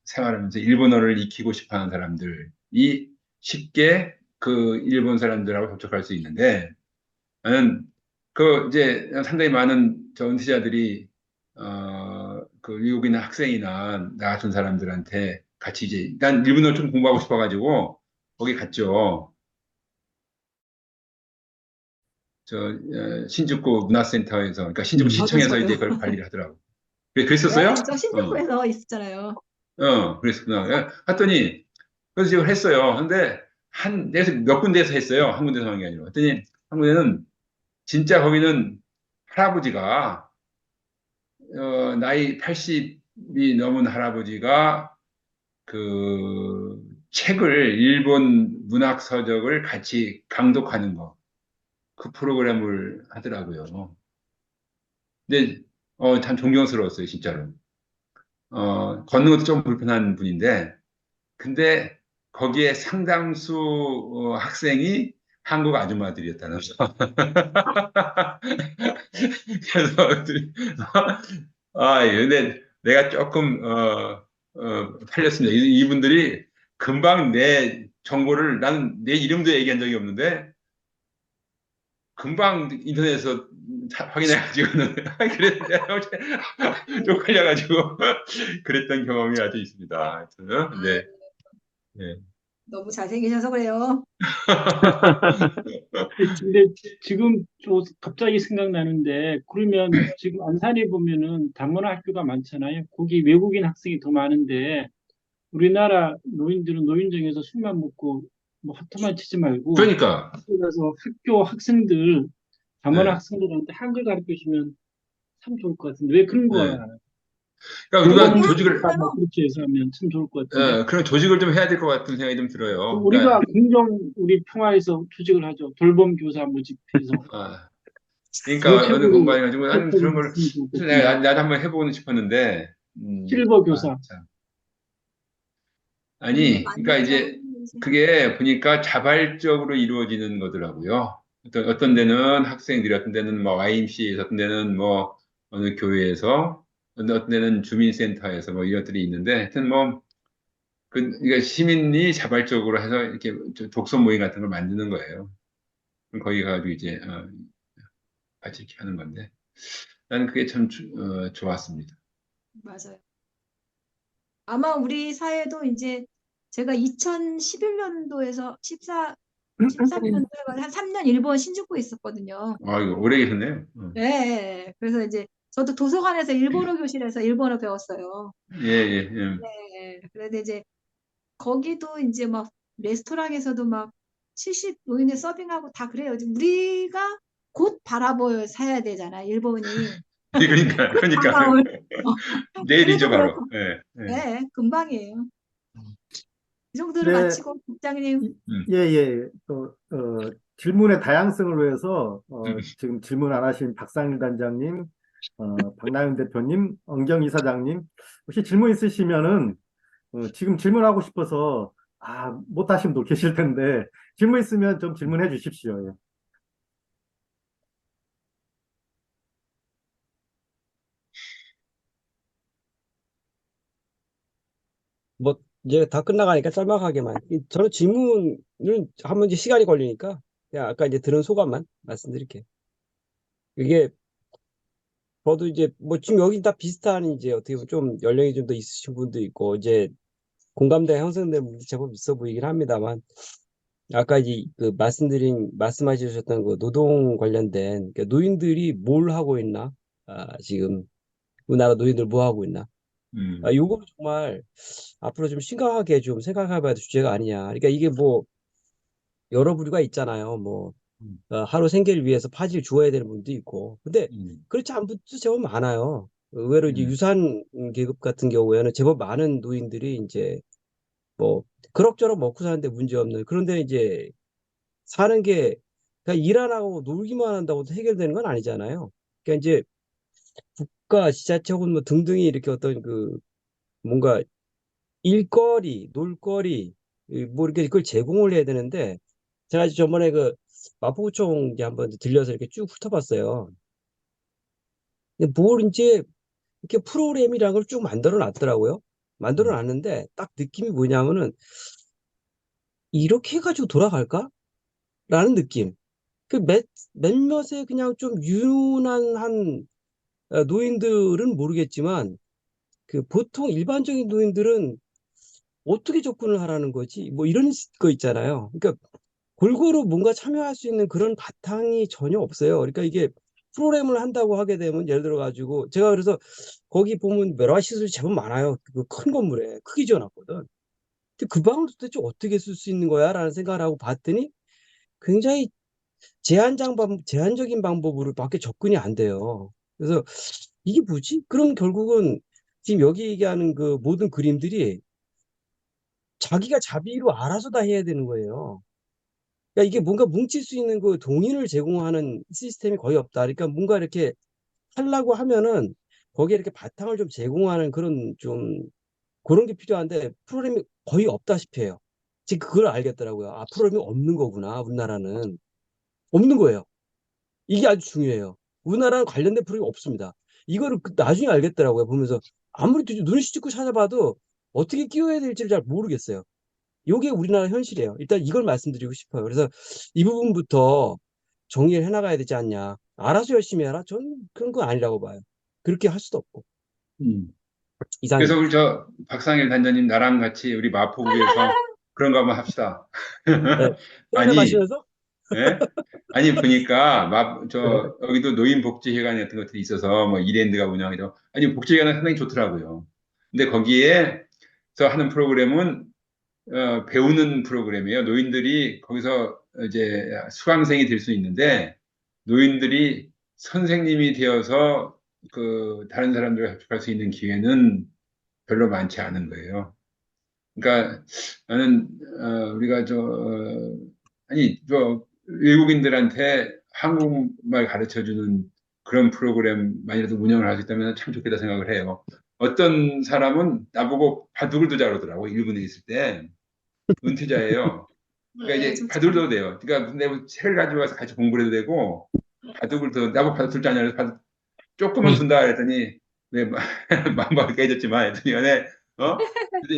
생활하면서 일본어를 익히고 싶어하는 사람들이 쉽게 그 일본 사람들하고 접촉할 수 있는데 나는 그 이제 상당히 많은 저 은퇴자들이 그 외국인 학생이나 나 같은 사람들한테 같이 이제 난 일본어 좀 공부하고 싶어가지고 거기 갔죠. 신주쿠 문화센터에서 그러니까 신주쿠 시청에서 저도 이제 그걸 관리를 하더라고. 네, 그랬었어요? 저 신주쿠에서 있었잖아요. 그랬구나. 했더니 그래서 지금 했어요. 근데 내가 몇 군데에서 했어요. 한 군데서 한 게 아니라. 했더니 한 군데는 진짜 거기는 할아버지가 나이 80이 넘은 할아버지가 그 책을 일본 문학 서적을 같이 강독하는 거 그 프로그램을 하더라고요. 근데 참 존경스러웠어요, 진짜로. 걷는 것도 좀 불편한 분인데 근데 거기에 상당수 학생이 한국 아줌마들이었다는 거. 그래서 근데 내가 조금 팔렸습니다. 이분들이 금방 내 정보를 나는 내 이름도 얘기한 적이 없는데 금방 인터넷에서 확인해가지고는 그래 내가 쪽팔려가지고 그랬던 경험이 아주 있습니다. 하여튼, 네. 네. 너무 잘생기셔서 그래요. 근데 지금 또 갑자기 생각나는데 그러면 지금 안산에 보면은 단문학교가 많잖아요. 거기 외국인 학생이 더 많은데 우리나라 노인들은 노인정에서 술만 먹고 뭐 화투만 치지 말고 그러니까, 학교 가서 학교 학생들 단문 네, 학생들한테 한글 가르쳐 주면 참 좋을 것 같은데 왜 그런 거 네. 안 해요? 그러니까 우리가 우리 돌봄 조직을, 교사 뭐 학교에서요. 그렇게 해서 하면 참 좋을 것 같은데 그런 조직을 좀 해야 될 것 같은 생각이 좀 들어요. 우리가 그러니까, 공정 우리 평화에서 조직을 하죠. 돌봄 교사 모집해서 아, 그거 그러니까 어느 최고로 공간에 가지고 나는 혜택을 그런 걸, 했으면 좋을 것 그래서 같은데 나도 한번 해보고 싶었는데, 실버 교사 참. 그런 게 아니, 그러니까 많죠. 이제 이제. 그게 보니까 자발적으로 이루어지는 거더라고요. 어떤 데는 학생들이, 어떤 데는 뭐 YMCA에서, 어떤 데는 뭐 어느 교회에서, 어떤 데는 주민센터에서 뭐 이런 것들이 있는데, 하여튼 뭐, 그러니까 시민이 자발적으로 해서 이렇게 독서 모임 같은 걸 만드는 거예요. 그럼 거기 가가지고 이제, 같이 이렇게 하는 건데, 나는 그게 참 좋았습니다. 맞아요. 아마 우리 사회도 이제 제가 2011년도에서 13년도에 한 3년 일본 신주쿠에 있었거든요. 이거 오래 계셨네요. 예, 예, 예. 그래서 이제 저도 도서관에서 일본어 교실에서 일본어 배웠어요. 예, 예, 예. 예, 그런데 이제 거기도 이제 막 레스토랑에서도 막 70 노인들 서빙하고 다 그래요. 우리가 곧 바라보여 사야 되잖아, 일본이. 그러니까. 다가올. 어, 그래도 내일이죠, 바로. 그렇고, 예, 예. 예, 금방이에요. 이 정도로 네, 마치고 국장님. 예, 예. 질문의 다양성을 위해서 음, 지금 질문 안 하신 박상일 단장님, 박나윤 대표님, 엄경 이사장님, 혹시 질문 있으시면은 지금 질문하고 싶어서 못 하신 분도 계실 텐데 질문 있으면 좀 질문해 주십시오. 예. 뭐 이제 다 끝나가니까 짤막하게만 저는 질문은 하면 이제 시간이 걸리니까 그냥 아까 이제 들은 소감만 말씀드릴게요. 이게 저도 이제 뭐 지금 여기 다 비슷한 이제 어떻게 보면 좀 연령이 좀 더 있으신 분도 있고 이제 공감대 형성된 분도 제법 있어 보이긴 합니다만 아까 이제 그 말씀하셨던 그 노동 관련된 그러니까 노인들이 뭘 하고 있나 지금 우리나라 노인들 뭐 하고 있나 요거 정말 앞으로 좀 심각하게 좀 생각해봐야 될 주제가 아니냐. 그러니까 이게 뭐 여러 부류가 있잖아요. 뭐 하루 생계를 위해서 파지를 주어야 되는 분도 있고. 근데 그렇지 않은 분도 제법 많아요. 의외로 이제 유산 계급 같은 경우에는 제법 많은 노인들이 이제 뭐 그럭저럭 먹고 사는데 문제 없는. 그런데 이제 사는 게 그냥 일 안 하고 놀기만 한다고 해결되는 건 아니잖아요. 그러니까 이제 국가, 지자체 혹은 뭐 등등이 이렇게 어떤 그 뭔가 일거리, 놀거리, 뭐 이렇게 그걸 제공을 해야 되는데 제가 저번에 그 마포구청 이제 한번 들려서 이렇게 쭉 훑어봤어요. 근데 뭘 이제 이렇게 프로그램이라는 걸 쭉 만들어 놨더라고요. 만들어 놨는데 딱 느낌이 뭐냐면은 이렇게 해가지고 돌아갈까? 라는 느낌. 그 몇몇의 그냥 좀 유난한 노인들은 모르겠지만 그 보통 일반적인 노인들은 어떻게 접근을 하라는 거지? 뭐 이런 거 있잖아요. 그러니까 골고루 뭔가 참여할 수 있는 그런 바탕이 전혀 없어요. 그러니까 이게 프로그램을 한다고 하게 되면 예를 들어 가지고 제가 그래서 거기 보면 여러 가지 시설이 제법 많아요. 그 큰 건물에 크게 지어놨거든. 근데 그 방을 도대체 어떻게 쓸 수 있는 거야라는 생각을 하고 봤더니 굉장히 제한적인 방법으로 밖에 접근이 안 돼요. 그래서 이게 뭐지? 그럼 결국은 지금 여기 얘기하는 그 모든 그림들이 자기가 자비로 알아서 다 해야 되는 거예요. 그러니까 이게 뭔가 뭉칠 수 있는 그 동인을 제공하는 시스템이 거의 없다. 그러니까 뭔가 이렇게 하려고 하면은 거기에 이렇게 바탕을 좀 제공하는 그런 좀 그런 게 필요한데 프로그램이 거의 없다시피 해요. 지금 그걸 알겠더라고요. 프로그램이 없는 거구나. 우리나라는 없는 거예요. 이게 아주 중요해요. 우리나라는 관련된 프로그램이 없습니다. 이거를 나중에 알겠더라고요. 보면서 아무리 눈을 씻고 찾아봐도 어떻게 끼워야 될지를 잘 모르겠어요. 요게 우리나라 현실이에요. 일단 이걸 말씀드리고 싶어요. 그래서 이 부분부터 정리를 해나가야 되지 않냐. 알아서 열심히 해라. 전 그런 건 아니라고 봐요. 그렇게 할 수도 없고. 음. 그래서 이상입니다. 우리 저 박상일 단장님 나랑 같이 우리 마포구에서 그런 거 한번 합시다. 네. 또 한잔 아니, 마시면서? 예? 아니 보니까 네. 여기도 노인복지회관 같은 것들이 있어서 뭐 이랜드가 운영해서 아니 복지회관은 상당히 좋더라고요. 근데 거기에서 하는 프로그램은 배우는 프로그램이에요. 노인들이 거기서 이제 수강생이 될 수 있는데 노인들이 선생님이 되어서 그 다른 사람들과 접촉할 수 있는 기회는 별로 많지 않은 거예요. 그러니까 나는 우리가 아니 저 외국인들한테 한국말 가르쳐 주는 그런 프로그램만이라도 운영을 할 수 있다면 참 좋겠다 생각을 해요. 어떤 사람은 나보고 바둑을 두자 그러더라고 일본에 있을 때 은퇴자예요. 그러니까 네, 이제 좋죠. 바둑을 둬도 돼요. 그러니까 내가 책을 가지고 와서 같이 공부를 해도 되고 바둑을 더 나보고 바둑 둘 줄 아냐 그래서 바둑 조금은 둔다 그랬더니 네, 마음이 깨졌지만 했더니 네,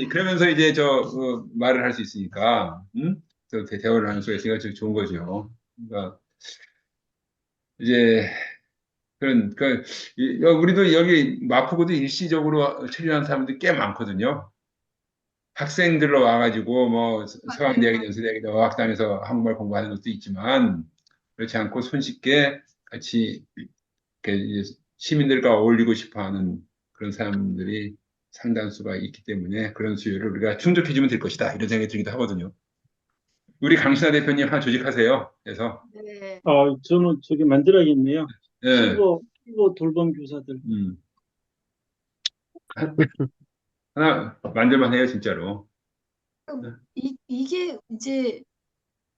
그러면서 이제 말을 할 수 있으니까 대화를 하는 수가 있으니까 좋은 거죠. 그러니까 이제 우리도 여기 마포구도 일시적으로 체류한 사람들이 꽤 많거든요. 학생들로 와가지고 뭐 서강대학이나 맞아요. 연세대학이나 어학당에서 한국말 공부하는 것도 있지만 그렇지 않고 손쉽게 같이 이렇게 이제 시민들과 어울리고 싶어하는 그런 사람들이 상당수가 있기 때문에 그런 수요를 우리가 충족해주면 될 것이다 이런 생각이 들기도 하거든요. 우리 강신하 대표님 하나 조직하세요. 그래서 네. 저는 저기 만들어야겠네요. 예, 피부 돌봄 교사들. 음, 하- 하나 만들만 해요 진짜로. 이게 이제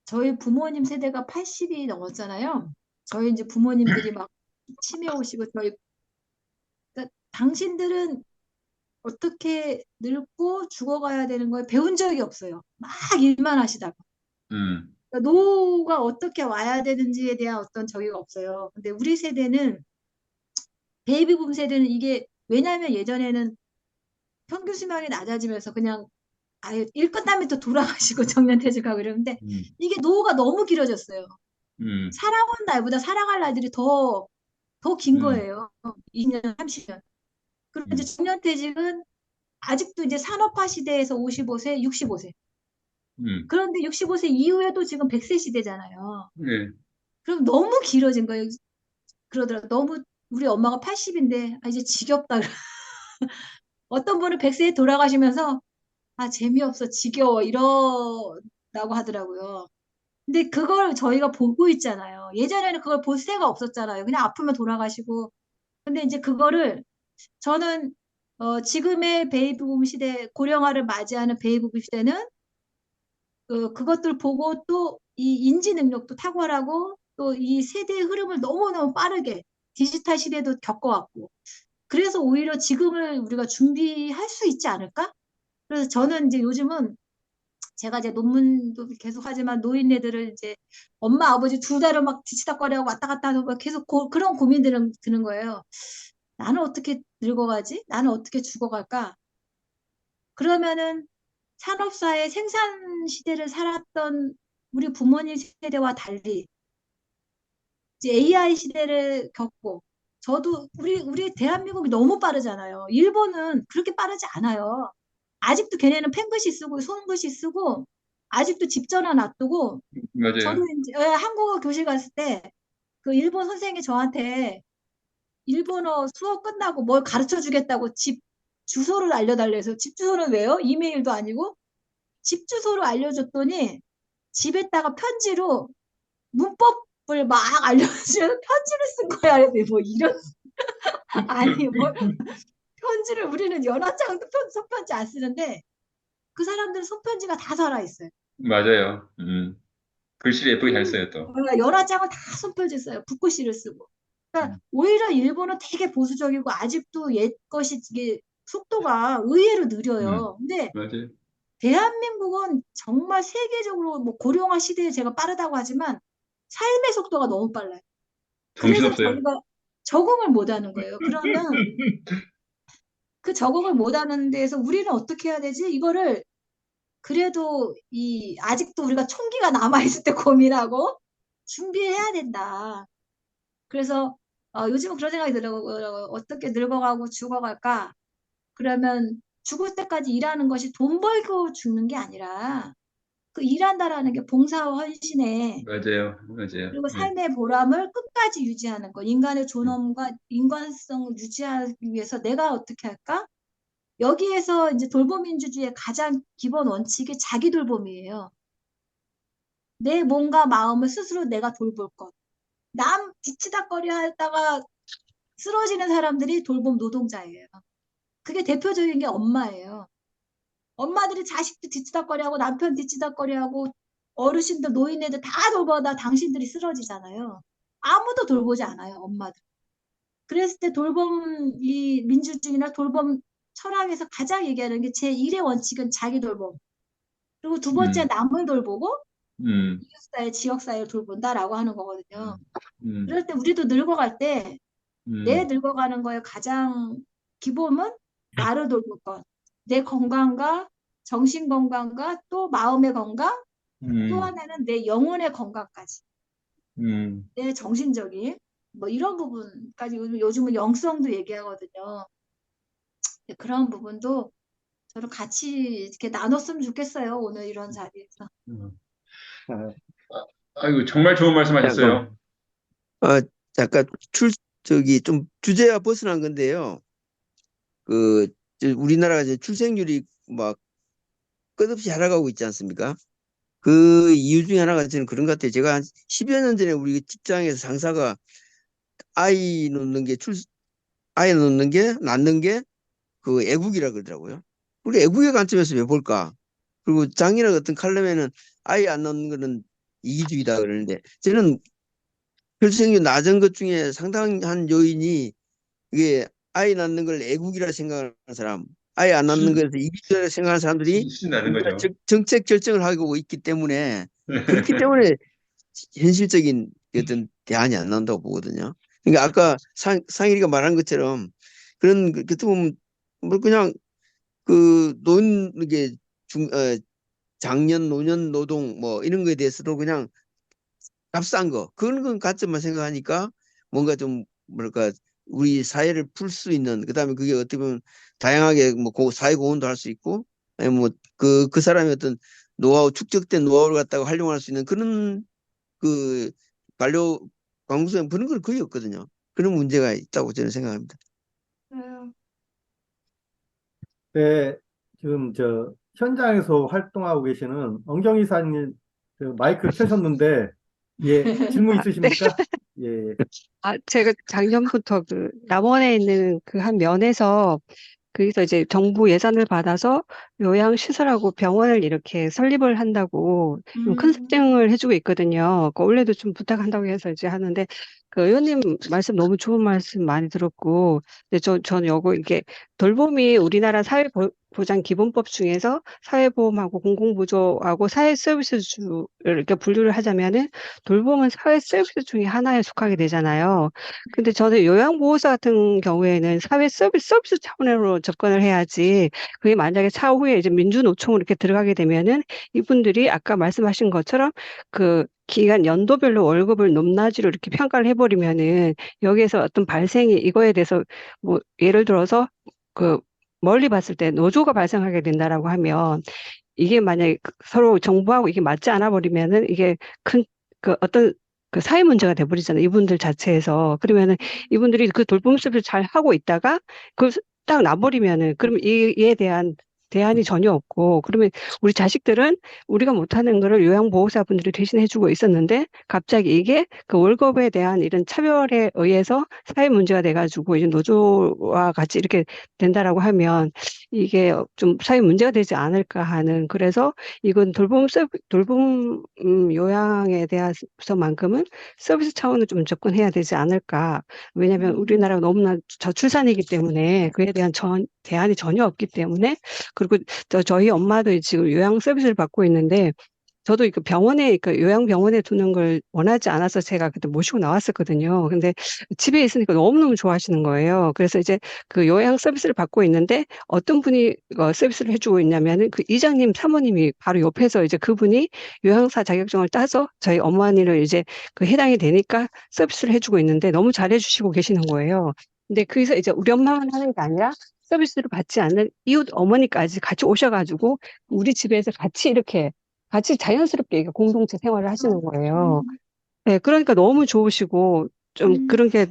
저희 부모님 세대가 80이 넘었잖아요. 저희 이제 부모님들이 막 치매 오시고 그러니까 당신들은 어떻게 늙고 죽어가야 되는 걸 배운 적이 없어요. 막 일만 하시다가. 음, 그러니까 노후가 어떻게 와야 되는지에 대한 어떤 저기가 없어요. 근데 우리 세대는 베이비붐 세대는 이게 왜냐하면 예전에는 평균 수명이 낮아지면서 그냥 아예 일 끝나면 또 돌아가시고 정년퇴직하고 이러는데 음, 이게 노후가 너무 길어졌어요. 음, 살아온 날보다 살아갈 날들이 더 긴 음, 거예요. 20년, 30년. 그리고 이제 음, 정년퇴직은 아직도 이제 산업화 시대에서 55세, 65세. 음, 그런데 65세 이후에도 지금 100세 시대잖아요. 예, 그럼 너무 길어진 거예요. 그러더라고요. 너무 우리 엄마가 80인데 이제 지겹다. 어떤 분은 100세에 돌아가시면서 재미없어, 지겨워 이러다고 하더라고요. 근데 그걸 저희가 보고 있잖아요. 예전에는 그걸 볼 새가 없었잖아요. 그냥 아프면 돌아가시고. 근데 이제 그거를 저는 지금의 베이비붐 시대, 고령화를 맞이하는 베이비붐 시대는 그것들 보고 또 이 인지 능력도 탁월하고 또 이 세대의 흐름을 너무너무 빠르게 디지털 시대도 겪어왔고 그래서 오히려 지금을 우리가 준비할 수 있지 않을까? 그래서 저는 이제 요즘은 제가 이제 논문도 계속 하지만 노인네들을 이제 엄마 아버지 둘 다를 막 뒤치다꺼리하고 왔다 갔다 하고 막 계속 그런 고민들은 드는 거예요. 나는 어떻게 늙어가지? 나는 어떻게 죽어갈까? 그러면은 산업사회 생산 시대를 살았던 우리 부모님 세대와 달리 이제 AI 시대를 겪고 저도 우리 대한민국이 너무 빠르잖아요. 일본은 그렇게 빠르지 않아요. 아직도 걔네는 펜글씨 쓰고 손글씨 쓰고 아직도 집 전화 놔두고 저도 맞아요. 이제 한국어 교실 갔을 때 그 일본 선생님이 저한테 일본어 수업 끝나고 뭘 가르쳐 주겠다고 집 주소를 알려달래서 집 주소는 왜요? 이메일도 아니고 집 주소를 알려줬더니 집에다가 편지로 문법을 막 알려주면서 편지를 쓴 거야. 그래서 뭐 이런 아니 뭐 편지를 우리는 연하장도 손편지 안 쓰는데 그 사람들은 손편지가 다 살아있어요. 맞아요. 글씨를 예쁘게 잘 써요, 또. 연하장을 다 손편지 써요. 붓글씨를 쓰고. 그러니까 오히려 일본은 되게 보수적이고 아직도 옛 것이 이게 속도가 의외로 음, 느려요. 근데 맞아요. 대한민국은 정말 세계적으로 뭐 고령화 시대에 제가 빠르다고 하지만 삶의 속도가 너무 빨라요. 그래서 정신없어요. 저희가 적응을 못 하는 거예요. 그러면 그 적응을 못 하는 데에서 우리는 어떻게 해야 되지? 이거를 그래도 아직도 우리가 총기가 남아있을 때 고민하고 준비해야 된다. 그래서 요즘은 그런 생각이 들어요. 어떻게 늙어가고 죽어갈까? 그러면 죽을 때까지 일하는 것이 돈 벌고 죽는 게 아니라 그 일한다라는 게 봉사와 헌신에 맞아요. 맞아요. 그리고 예. 삶의 보람을 끝까지 유지하는 것. 인간의 음, 존엄과 인간성을 유지하기 위해서 내가 어떻게 할까? 여기에서 이제 돌봄민주주의의 가장 기본 원칙이 자기 돌봄이에요. 내 몸과 마음을 스스로 내가 돌볼 것. 남 뒤치다꺼리 하다가 쓰러지는 사람들이 돌봄 노동자예요. 그게 대표적인 게 엄마예요. 엄마들이 자식도 뒤치다꺼리하고 남편 뒤치다꺼리하고 어르신들 노인네들 다 돌보다 당신들이 쓰러지잖아요. 아무도 돌보지 않아요, 엄마들. 그랬을 때 돌봄 이 민주주의나 돌봄 철학에서 가장 얘기하는 게 제1의 원칙은 자기 돌봄. 그리고 두 번째 음, 남을 돌보고 음, 이웃사회, 지역사회를 돌본다라고 하는 거거든요. 음, 음, 그럴 때 우리도 늙어갈 때 내 음, 늙어가는 거에 가장 기본은 나를 돌볼 것. 내 건강과 정신 건강과 또 마음의 건강, 또 음, 하나는 내 영혼의 건강까지. 음. 내 정신적인 뭐 이런 부분까지 요즘은 영성도 얘기하거든요. 그런 부분도 저를 같이 이렇게 나눴으면 좋겠어요. 오늘 이런 자리에서. 음. 아, 아이고, 정말 좋은 말씀 잠깐, 하셨어요. 어, 잠깐 저기 좀 주제와 벗어난 건데요. 우리나라가 이제 출생률이 막 끝없이 하락하고 있지 않습니까? 그 이유 중에 하나가 저는 그런 것 같아요. 제가 한 10여 년 전에 우리 직장에서 상사가 아이 놓는 게 아이 낳는 게 그 애국이라 그러더라고요. 우리 애국의 관점에서 왜 볼까? 그리고 장이나 같은 칼럼에는 아예 안 넣는 거는 이기주의다 그러는데 저는 혈생률 낮은 것 중에 상당한 요인이 이게 아예 낳는 걸 애국이라 생각하는 사람, 아예 안 낳는 수, 것에서 이기주의라 생각하는 사람들이 수준나는 우리가 거죠. 정책 결정을 하고 있기 때문에 그렇기 때문에 현실적인 어떤 대안이 안 나온다고 보거든요. 그러니까 아까 상일이가 말한 것처럼 그런 어떻게 보면 뭐 그냥 이게 장년 노년 노동 뭐 이런 거에 대해서도 그냥 값싼 거 그런 건 가점만 생각하니까 뭔가 좀 뭐랄까 우리 사회를 풀 수 있는 그다음에 그게 어떻게 보면 다양하게 뭐 사회 공헌도 할 수 있고 아니 뭐그 사람의 어떤 노하우 축적된 노하우를 갖다가 활용할 수 있는 그런 그 관료 광구소에 그런 건 거의 없거든요. 그런 문제가 있다고 저는 생각합니다. 네, 지금 저 현장에서 활동하고 계시는 엄경 이사님 그 마이크 켜셨는데 예, 질문 네. 있으십니까? 예. 제가 작년부터 남원에 있는 그 한 면에서 거기서 이제 정부 예산을 받아서 요양시설하고 병원을 이렇게 설립을 한다고 좀 컨설팅을 해주고 있거든요. 원래도 좀 부탁한다고 해서 이제 하는데 그 의원님 말씀 너무 좋은 말씀 많이 들었고, 근데 저는 이게 돌봄이 우리나라 사회보장기본법 중에서 사회보험하고 공공보조하고 사회서비스주를 이렇게 분류를 하자면은 돌봄은 사회서비스 중에 하나에 속하게 되잖아요. 근데 저는 요양보호사 같은 경우에는 서비스 차원으로 접근을 해야지, 그게 만약에 차후에 이제 민주노총으로 이렇게 들어가게 되면은 이분들이 아까 말씀하신 것처럼 그 기간 연도별로 월급을 높낮이로 이렇게 평가를 해버리면은 여기에서 어떤 발생이 이거에 대해서 뭐 예를 들어서 그 멀리 봤을 때 노조가 발생하게 된다라고 하면 이게 만약에 서로 정부하고 이게 맞지 않아 버리면은 이게 큰 어떤 사회 문제가 돼 버리잖아요, 이분들 자체에서. 그러면은 이분들이 그 돌봄 서비스를 잘 하고 있다가 그 딱 놔 버리면은 그러면 이에 대한 대안이 전혀 없고, 그러면 우리 자식들은 우리가 못하는 거를 요양보호사분들이 대신해 주고 있었는데 갑자기 이게 그 월급에 대한 이런 차별에 의해서 사회 문제가 돼 가지고 이제 노조와 같이 이렇게 된다라고 하면 이게 좀 사회 문제가 되지 않을까 하는, 그래서 이건 돌봄 요양에 대해서만큼은 서비스 차원으로 좀 접근해야 되지 않을까. 왜냐하면 우리나라가 너무나 저출산이기 때문에 그에 대한 대안이 전혀 없기 때문에. 그리고 저희 엄마도 지금 요양 서비스를 받고 있는데 저도 그 요양병원에 두는 걸 원하지 않아서 제가 그때 모시고 나왔었거든요. 근데 집에 있으니까 너무너무 좋아하시는 거예요. 그래서 이제 그 요양 서비스를 받고 있는데 어떤 분이 서비스를 해주고 있냐면은 그 이장님 사모님이 바로 옆에서 이제 그분이 요양사 자격증을 따서 저희 어머니를 이제 해당이 되니까 서비스를 해주고 있는데 너무 잘해주시고 계시는 거예요. 근데 거기서 이제 우리 엄마만 하는 게 아니라 서비스를 받지 않는 이웃 어머니까지 같이 오셔가지고 우리 집에서 같이 자연스럽게 공동체 생활을 하시는 거예요. 네, 그러니까 너무 좋으시고 좀 그런 게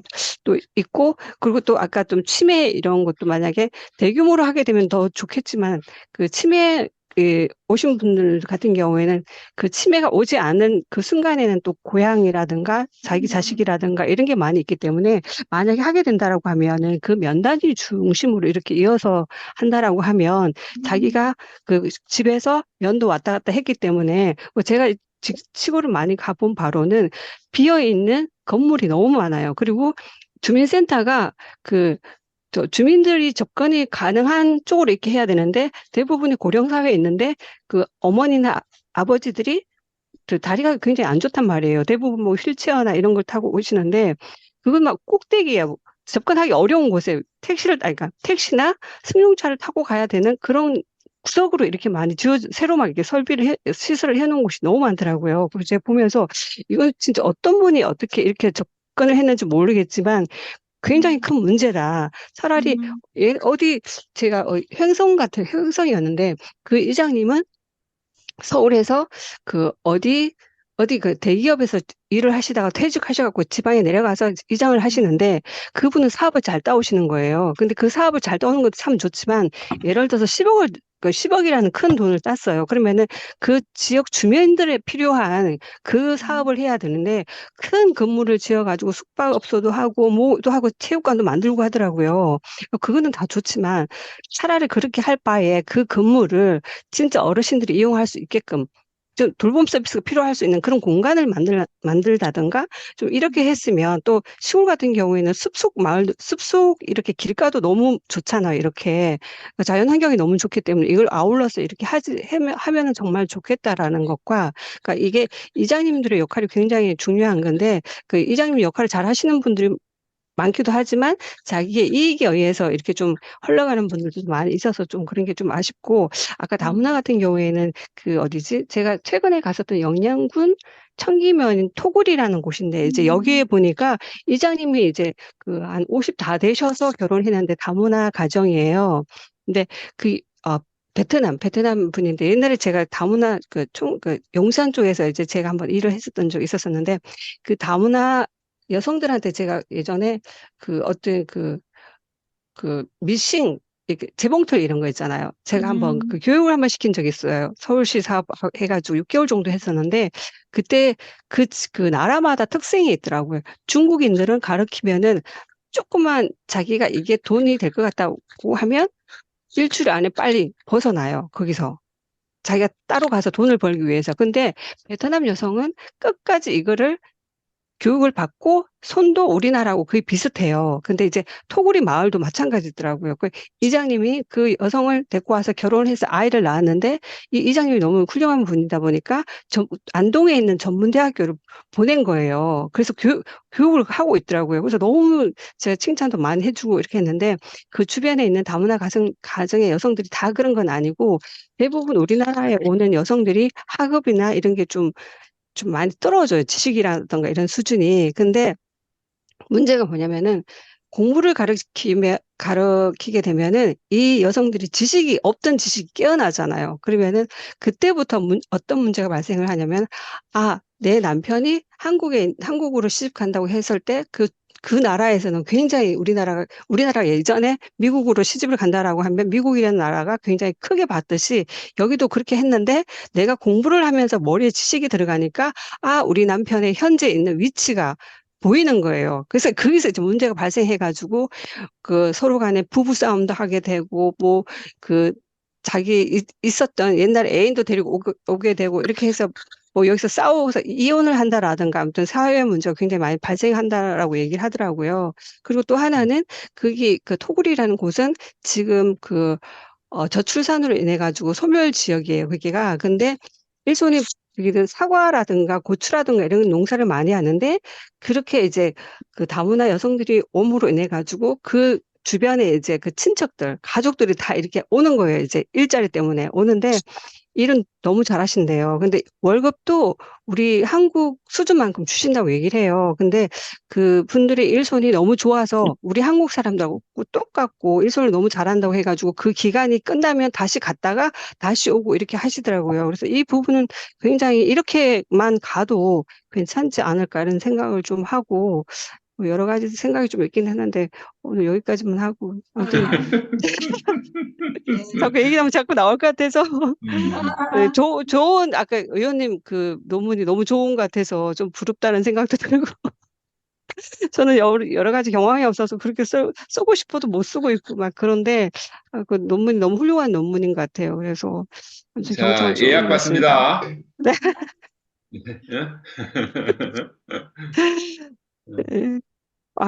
또 있고, 그리고 또 아까 좀 치매 이런 것도 만약에 대규모로 하게 되면 더 좋겠지만 그 치매 오신 분들 같은 경우에는 그 치매가 오지 않은 그 순간에는 또 고향이라든가 자기 자식이라든가 이런 게 많이 있기 때문에 만약에 하게 된다라고 하면은 그 면단위 중심으로 이렇게 이어서 한다라고 하면 자기가 그 집에서 면도 왔다 갔다 했기 때문에 뭐 제가 시골을 많이 가본 바로는 비어 있는 건물이 너무 많아요. 그리고 주민센터가 주민들이 접근이 가능한 쪽으로 이렇게 해야 되는데 대부분이 고령사회에 있는데 그 어머니나 아버지들이 다리가 굉장히 안 좋단 말이에요. 대부분 뭐 휠체어나 이런 걸 타고 오시는데 그건 막 꼭대기에 접근하기 어려운 곳에 그러니까 택시나 승용차를 타고 가야 되는 그런 구석으로 이렇게 많이 새로 막 이렇게 시설을 해놓은 곳이 너무 많더라고요. 그래서 제가 보면서 이건 진짜 어떤 분이 어떻게 이렇게 접근을 했는지 모르겠지만 굉장히 큰 문제다. 차라리 제가 횡성이었는데 그 이장님은 서울에서 어디 그 대기업에서 일을 하시다가 퇴직하셔갖고 지방에 내려가서 이장을 하시는데 그분은 사업을 잘 따오시는 거예요. 근데 그 사업을 잘 따오는 것도 참 좋지만 예를 들어서 10억을 그 10억이라는 큰 돈을 땄어요. 그러면은 그 지역 주민들에 필요한 그 사업을 해야 되는데 큰 건물을 지어가지고 숙박업소도 하고 뭐도 하고 체육관도 만들고 하더라고요. 그거는 다 좋지만 차라리 그렇게 할 바에 그 건물을 진짜 어르신들이 이용할 수 있게끔 좀 돌봄 서비스가 필요할 수 있는 그런 공간을 만들다든가 좀 이렇게 했으면 또 시골 같은 경우에는 숲속 이렇게 길가도 너무 좋잖아요. 이렇게 자연 환경이 너무 좋기 때문에 이걸 아울러서 이렇게 하면은 정말 좋겠다라는 것과 그러니까 이게 이장님들의 역할이 굉장히 중요한 건데 그 이장님 역할을 잘 하시는 분들이 많기도 하지만 자기의 이익에 의해서 이렇게 좀 흘러가는 분들도 많이 있어서 좀 그런 게 좀 아쉽고 아까 다문화 같은 경우에는 그 어디지? 제가 최근에 갔었던 영양군 청기면 토굴이라는 곳인데 이제 여기에 보니까 이장님이 이제 그 한 50 다 되셔서 결혼했는데 다문화 가정이에요. 근데 그 베트남 분인데 옛날에 제가 다문화 그 용산 쪽에서 이제 제가 한번 일을 했었던 적이 있었었는데 그 다문화 여성들한테 제가 예전에 그 어떤 그 미싱 이렇게 재봉틀 이런 거 있잖아요. 제가 한번 그 교육을 한번 시킨 적이 있어요. 서울시 사업 해가지고 6개월 정도 했었는데 그때 그 나라마다 특징이 있더라고요. 중국인들은 가르치면은 조금만 자기가 이게 돈이 될 것 같다고 하면 일주일 안에 빨리 벗어나요. 거기서. 자기가 따로 가서 돈을 벌기 위해서. 근데 베트남 여성은 끝까지 이거를 교육을 받고 손도 우리나라하고 거의 비슷해요. 근데 이제 토구리 마을도 마찬가지더라고요. 그 이장님이 그 여성을 데리고 와서 결혼해서 아이를 낳았는데 이 이장님이 너무 훌륭한 분이다 보니까 안동에 있는 전문대학교를 보낸 거예요. 그래서 교육을 하고 있더라고요. 그래서 너무 제가 칭찬도 많이 해주고 이렇게 했는데 그 주변에 있는 다문화 가정의 여성들이 다 그런 건 아니고 대부분 우리나라에 오는 여성들이 학업이나 이런 게좀 많이 떨어져요. 지식이라든가 이런 수준이. 근데 문제가 뭐냐면은 공부를 가르치게 되면은 이 여성들이 없던 지식이 깨어나잖아요. 그러면은 그때부터 어떤 문제가 발생을 하냐면, 내 남편이 한국으로 시집 간다고 했을 때 그 나라에서는 굉장히 우리나라가 예전에 미국으로 시집을 간다라고 하면 미국이라는 나라가 굉장히 크게 봤듯이 여기도 그렇게 했는데 내가 공부를 하면서 머리에 지식이 들어가니까 우리 남편의 현재 있는 위치가 보이는 거예요. 그래서 거기서 이제 문제가 발생해가지고 그 서로 간에 부부 싸움도 하게 되고 뭐 그 자기 있었던 옛날 애인도 데리고 오게 되고 이렇게 해서 뭐 여기서 싸워서 이혼을 한다라든가 아무튼 사회 문제가 굉장히 많이 발생한다라고 얘기를 하더라고요. 그리고 또 하나는 그게 그 토굴이라는 곳은 지금 저출산으로 인해 가지고 소멸 지역이에요. 거기가. 근데 일손이 여기는 사과라든가 고추라든가 이런 농사를 많이 하는데 그렇게 이제 그 다문화 여성들이 옴으로 인해 가지고 그 주변에 이제 그 친척들, 가족들이 다 이렇게 오는 거예요. 이제 일자리 때문에 오는데 일은 너무 잘하신대요. 근데 월급도 우리 한국 수준만큼 주신다고 얘기를 해요. 근데 그 분들의 일손이 너무 좋아서 우리 한국 사람들하고 똑같고 일손을 너무 잘한다고 해가지고 그 기간이 끝나면 다시 갔다가 다시 오고 이렇게 하시더라고요. 그래서 이 부분은 굉장히 이렇게만 가도 괜찮지 않을까 이런 생각을 좀 하고 뭐 여러 가지 생각이 좀 있긴 했는데 오늘 여기까지만 하고 아무튼 자꾸 얘기하면 자꾸 나올 것 같아서 네, 좋은 아까 의원님 그 논문이 너무 좋은 것 같아서 좀 부럽다는 생각도 들고 저는 여러 가지 경황이 없어서 그렇게 쓰고 싶어도 못 쓰고 있고 막 그런데 그 논문이 너무 훌륭한 논문인 것 같아요. 그래서 아무튼 자, 경청을 예약 좀 했습니다. 받습니다. 네. 예? 네.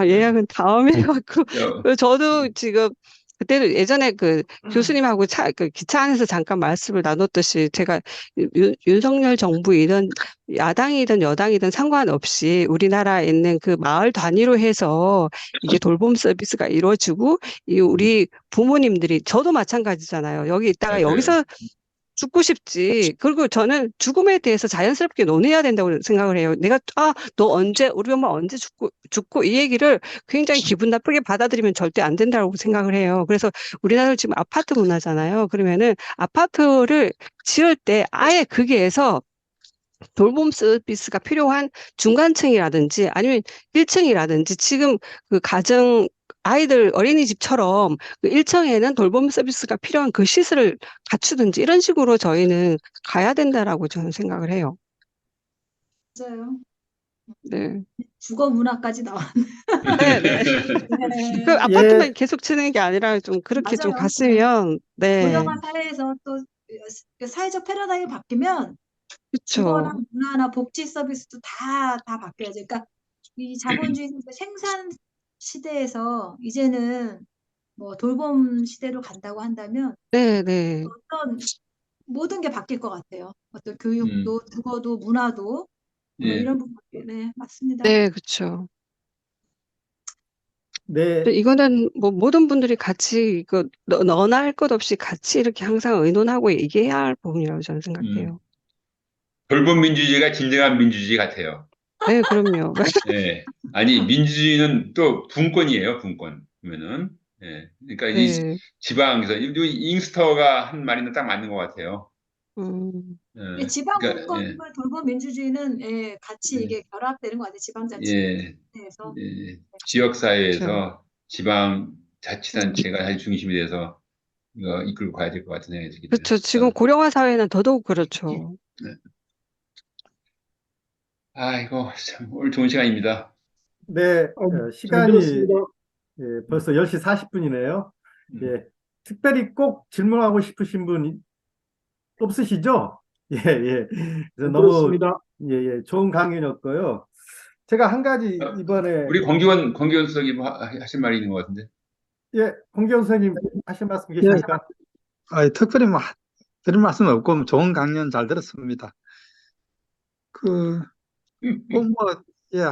예약은 다음에 해갖고 저, 저도 지금 그때도 예전에 그 교수님하고 그 기차 안에서 잠깐 말씀을 나눴듯이 제가 윤석열 정부이든 야당이든 여당이든 상관없이 우리나라에 있는 그 마을 단위로 해서 이게 돌봄 서비스가 이루어지고 우리 부모님들이 저도 마찬가지잖아요. 여기 있다가 맞아요. 여기서 죽고 싶지. 그리고 저는 죽음에 대해서 자연스럽게 논의해야 된다고 생각을 해요. 우리 엄마 언제 죽고 이 얘기를 굉장히 기분 나쁘게 받아들이면 절대 안 된다고 생각을 해요. 그래서 우리나라 지금 아파트 문화잖아요. 그러면은 아파트를 지을 때 아예 거기에서 돌봄 서비스가 필요한 중간층이라든지 아니면 1층이라든지 지금 그 아이들 어린이집처럼 그 1층에는 돌봄 서비스가 필요한 그 시설을 갖추든지 이런 식으로 저희는 가야 된다라고 저는 생각을 해요. 맞아요. 네. 주거 문화까지 나왔. 네, 네. 그 네. 아파트만 예, 계속 치는 게 아니라 좀 그렇게 좀 맞아요. 네. 갔으면, 네. 고령화 사회에서 또 사회적 패러다임이 바뀌면 그쵸. 주거나 문화나 복지 서비스도 다 바뀌어야죠. 그러니까 이 자본주의 생산 시대에서 이제는 뭐 돌봄 시대로 간다고 한다면 네, 네. 어떤 모든 게 바뀔 것 같아요. 어떤 음, 교육도, 주거도, 문화도 뭐 예, 이런 부분이 네, 맞습니다. 네, 그쵸. 네, 근데 이거는 뭐 모든 분들이 같이 이거 너나 할 것 없이 같이 이렇게 항상 의논하고 얘기해야 할 부분이라고 저는 음. 생각해요. 돌봄 민주주의가 진정한 민주주의 같아요. 네, 그럼요. 예. 아니, 민주주의는 또 분권이에요, 분권. 보면은. 예. 그러니까 이 네. 지방에서, 이 잉스터가 한 말이는 딱 맞는 것 같아요. 음, 예, 예. 그러니까, 예, 지방분권과 돌봄 민주주의는 예, 같이 예, 이게 결합되는 것 같아요. 예, 지방자치에서. 예. 그렇죠. 지역사회에서 지방 자치단체가 사실 중심이 돼서 이거 이끌고 가야 될 것 같은 생각이 들긴 해요. 그렇죠. 지금 고령화 사회는 더더욱 그렇죠. 네. 아이고, 참, 오늘 좋은 시간입니다. 네, 잘 시간이 들었습니다. 벌써 10시 40분이네요. 음. 예, 특별히 꼭 질문하고 싶으신 분 없으시죠? 예, 예. 그래서 잘 너무, 들었습니다. 예, 예, 좋은 강연이었고요. 제가 한 가지 어, 이번에, 우리 권기원 수석이 뭐 하실 말이 있는 것 같은데. 예, 공경 선생님 하실 말씀 예, 계십니까? 특별히 뭐 드릴 말씀은 없고 좋은 강연 잘 들었습니다. 그, 꼭 뭐, 예,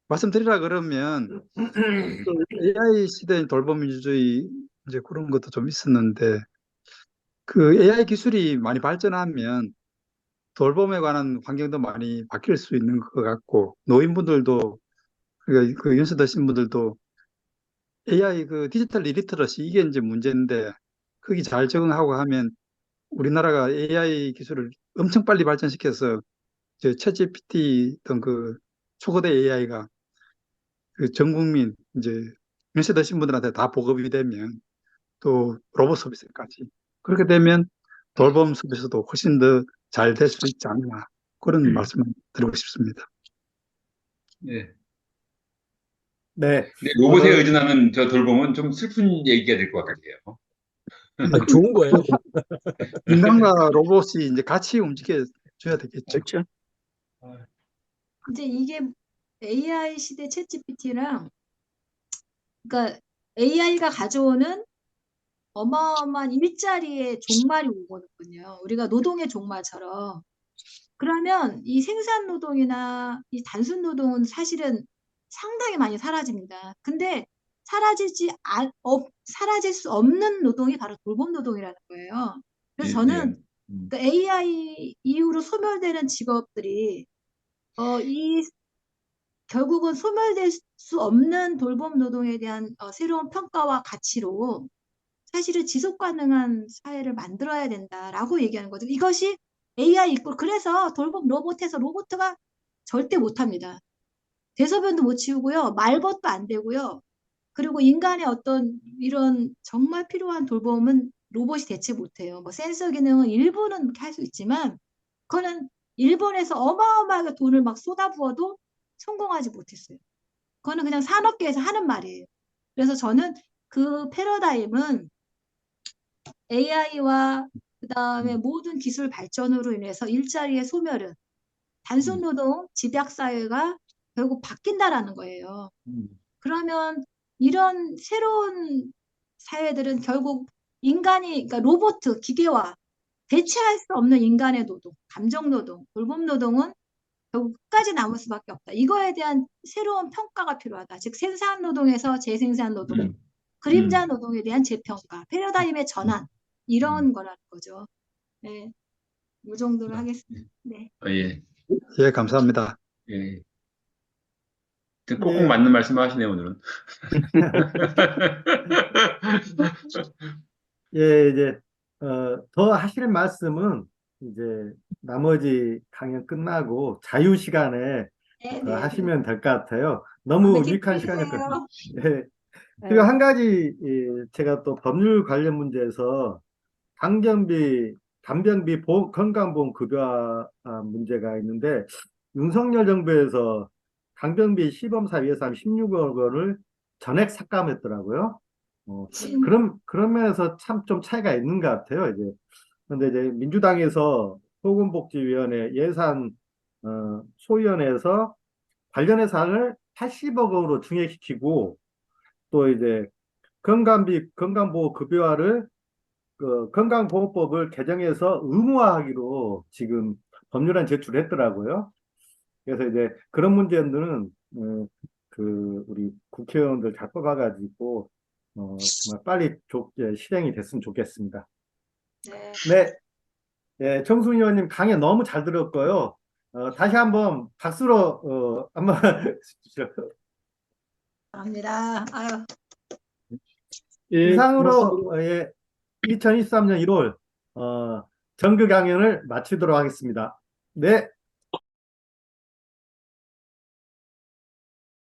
말씀드리라 그러면 그 AI 시대의 돌봄민주주의 이제 그런 것도 좀 있었는데 그 AI 기술이 많이 발전하면 돌봄에 관한 환경도 많이 바뀔 수 있는 것 같고 노인분들도 그 연세 드신 분들도 AI 그 디지털 리리터러시 이게 이제 문제인데 거기 잘 적응하고 하면 우리나라가 AI 기술을 엄청 빨리 발전시켜서 이제 챗GPT 등 그 초거대 AI가 그 전 국민 이제 연세 드신 분들한테 다 보급이 되면 또 로봇 서비스까지 그렇게 되면 돌봄 서비스도 훨씬 더 잘 될 수 있지 않나 그런 말씀을 드리고 싶습니다. 예. 네, 근데 로봇에 어, 의존하는 저 돌봄은 좀 슬픈 얘기가 될 것 같아요. 아, 좋은 거예요. 인간과 로봇이 이제 같이 움직여 줘야 되겠죠. 그렇죠. 이제 이게 AI 시대 챗GPT랑 그러니까 AI가 가져오는 어마어마한 일자리의 종말이 오거든요. 우리가 노동의 종말처럼. 그러면 이 생산 노동이나 이 단순 노동은 사실은 상당히 많이 사라집니다. 근데 사라질 수 없는 노동이 바로 돌봄 노동이라는 거예요. 그래서 예, 예. 저는 그 AI 이후로 소멸되는 직업들이 이 결국은 소멸될 수 없는 돌봄 노동에 대한 새로운 평가와 가치로 사실은 지속 가능한 사회를 만들어야 된다라고 얘기하는 거죠. 이것이 AI 있고 그래서 돌봄 로봇에서 로봇가 절대 못합니다. 대소변도 못 치우고요. 말벗도 안 되고요. 그리고 인간의 어떤 이런 정말 필요한 돌봄은 로봇이 대체 못해요. 뭐 센서 기능은 일부는 할 수 있지만 그거는 일본에서 어마어마하게 돈을 막 쏟아부어도 성공하지 못했어요. 그거는 그냥 산업계에서 하는 말이에요. 그래서 저는 그 패러다임은 AI와 그다음에 모든 기술 발전으로 인해서 일자리의 소멸은 단순 노동, 집약 사회가 결국 바뀐다라는 거예요. 그러면 이런 새로운 사회들은 결국 그러니까 로봇, 기계와 대체할 수 없는 인간의 노동, 감정 노동, 돌봄 노동은 결국 끝까지 남을 수밖에 없다. 이거에 대한 새로운 평가가 필요하다. 즉 생산 노동에서 재생산 노동, 그림자 음, 노동에 대한 재평가, 패러다임의 전환 음. 이런 거라는 거죠. 네, 이 정도로 하겠습니다. 네. 예, 예, 감사합니다. 예. 꼭꼭 예, 맞는 말씀 하시네요, 오늘은. 예, 이제, 더 하실 말씀은 이제 나머지 강연 끝나고 자유 시간에 네, 더 네, 네. 하시면 될 것 같아요. 다음에 너무 유익한 기회해 시간이었거든요. 주세요. 예, 그리고 한 가지 제가 또 법률 관련 문제에서 간병비 건강보험 급여화 문제가 있는데 윤석열 정부에서 간병비 시범사 예산 16억 원을 전액 삭감했더라고요. 그런 면에서 참 좀 차이가 있는 것 같아요, 이제. 그런데 이제 민주당에서 보건복지위원회 예산 소위원회에서 관련 예산을 80억 원으로 증액시키고 또 이제 건강보호 급여화를 그 건강보호법을 개정해서 의무화하기로 지금 법률안 제출했더라고요. 그래서 이제 그런 문제들은 우리 국회의원들 잘 뽑아가지고 정말 빨리 실행이 됐으면 좋겠습니다. 네. 네, 예, 정순 의원님 강연 너무 잘 들었고요. 다시 한번 박수로 한번 주시죠. 감사합니다. 아유. 예, 이상으로 고맙습니다. 2023년 1월 정규 강연을 마치도록 하겠습니다. 네.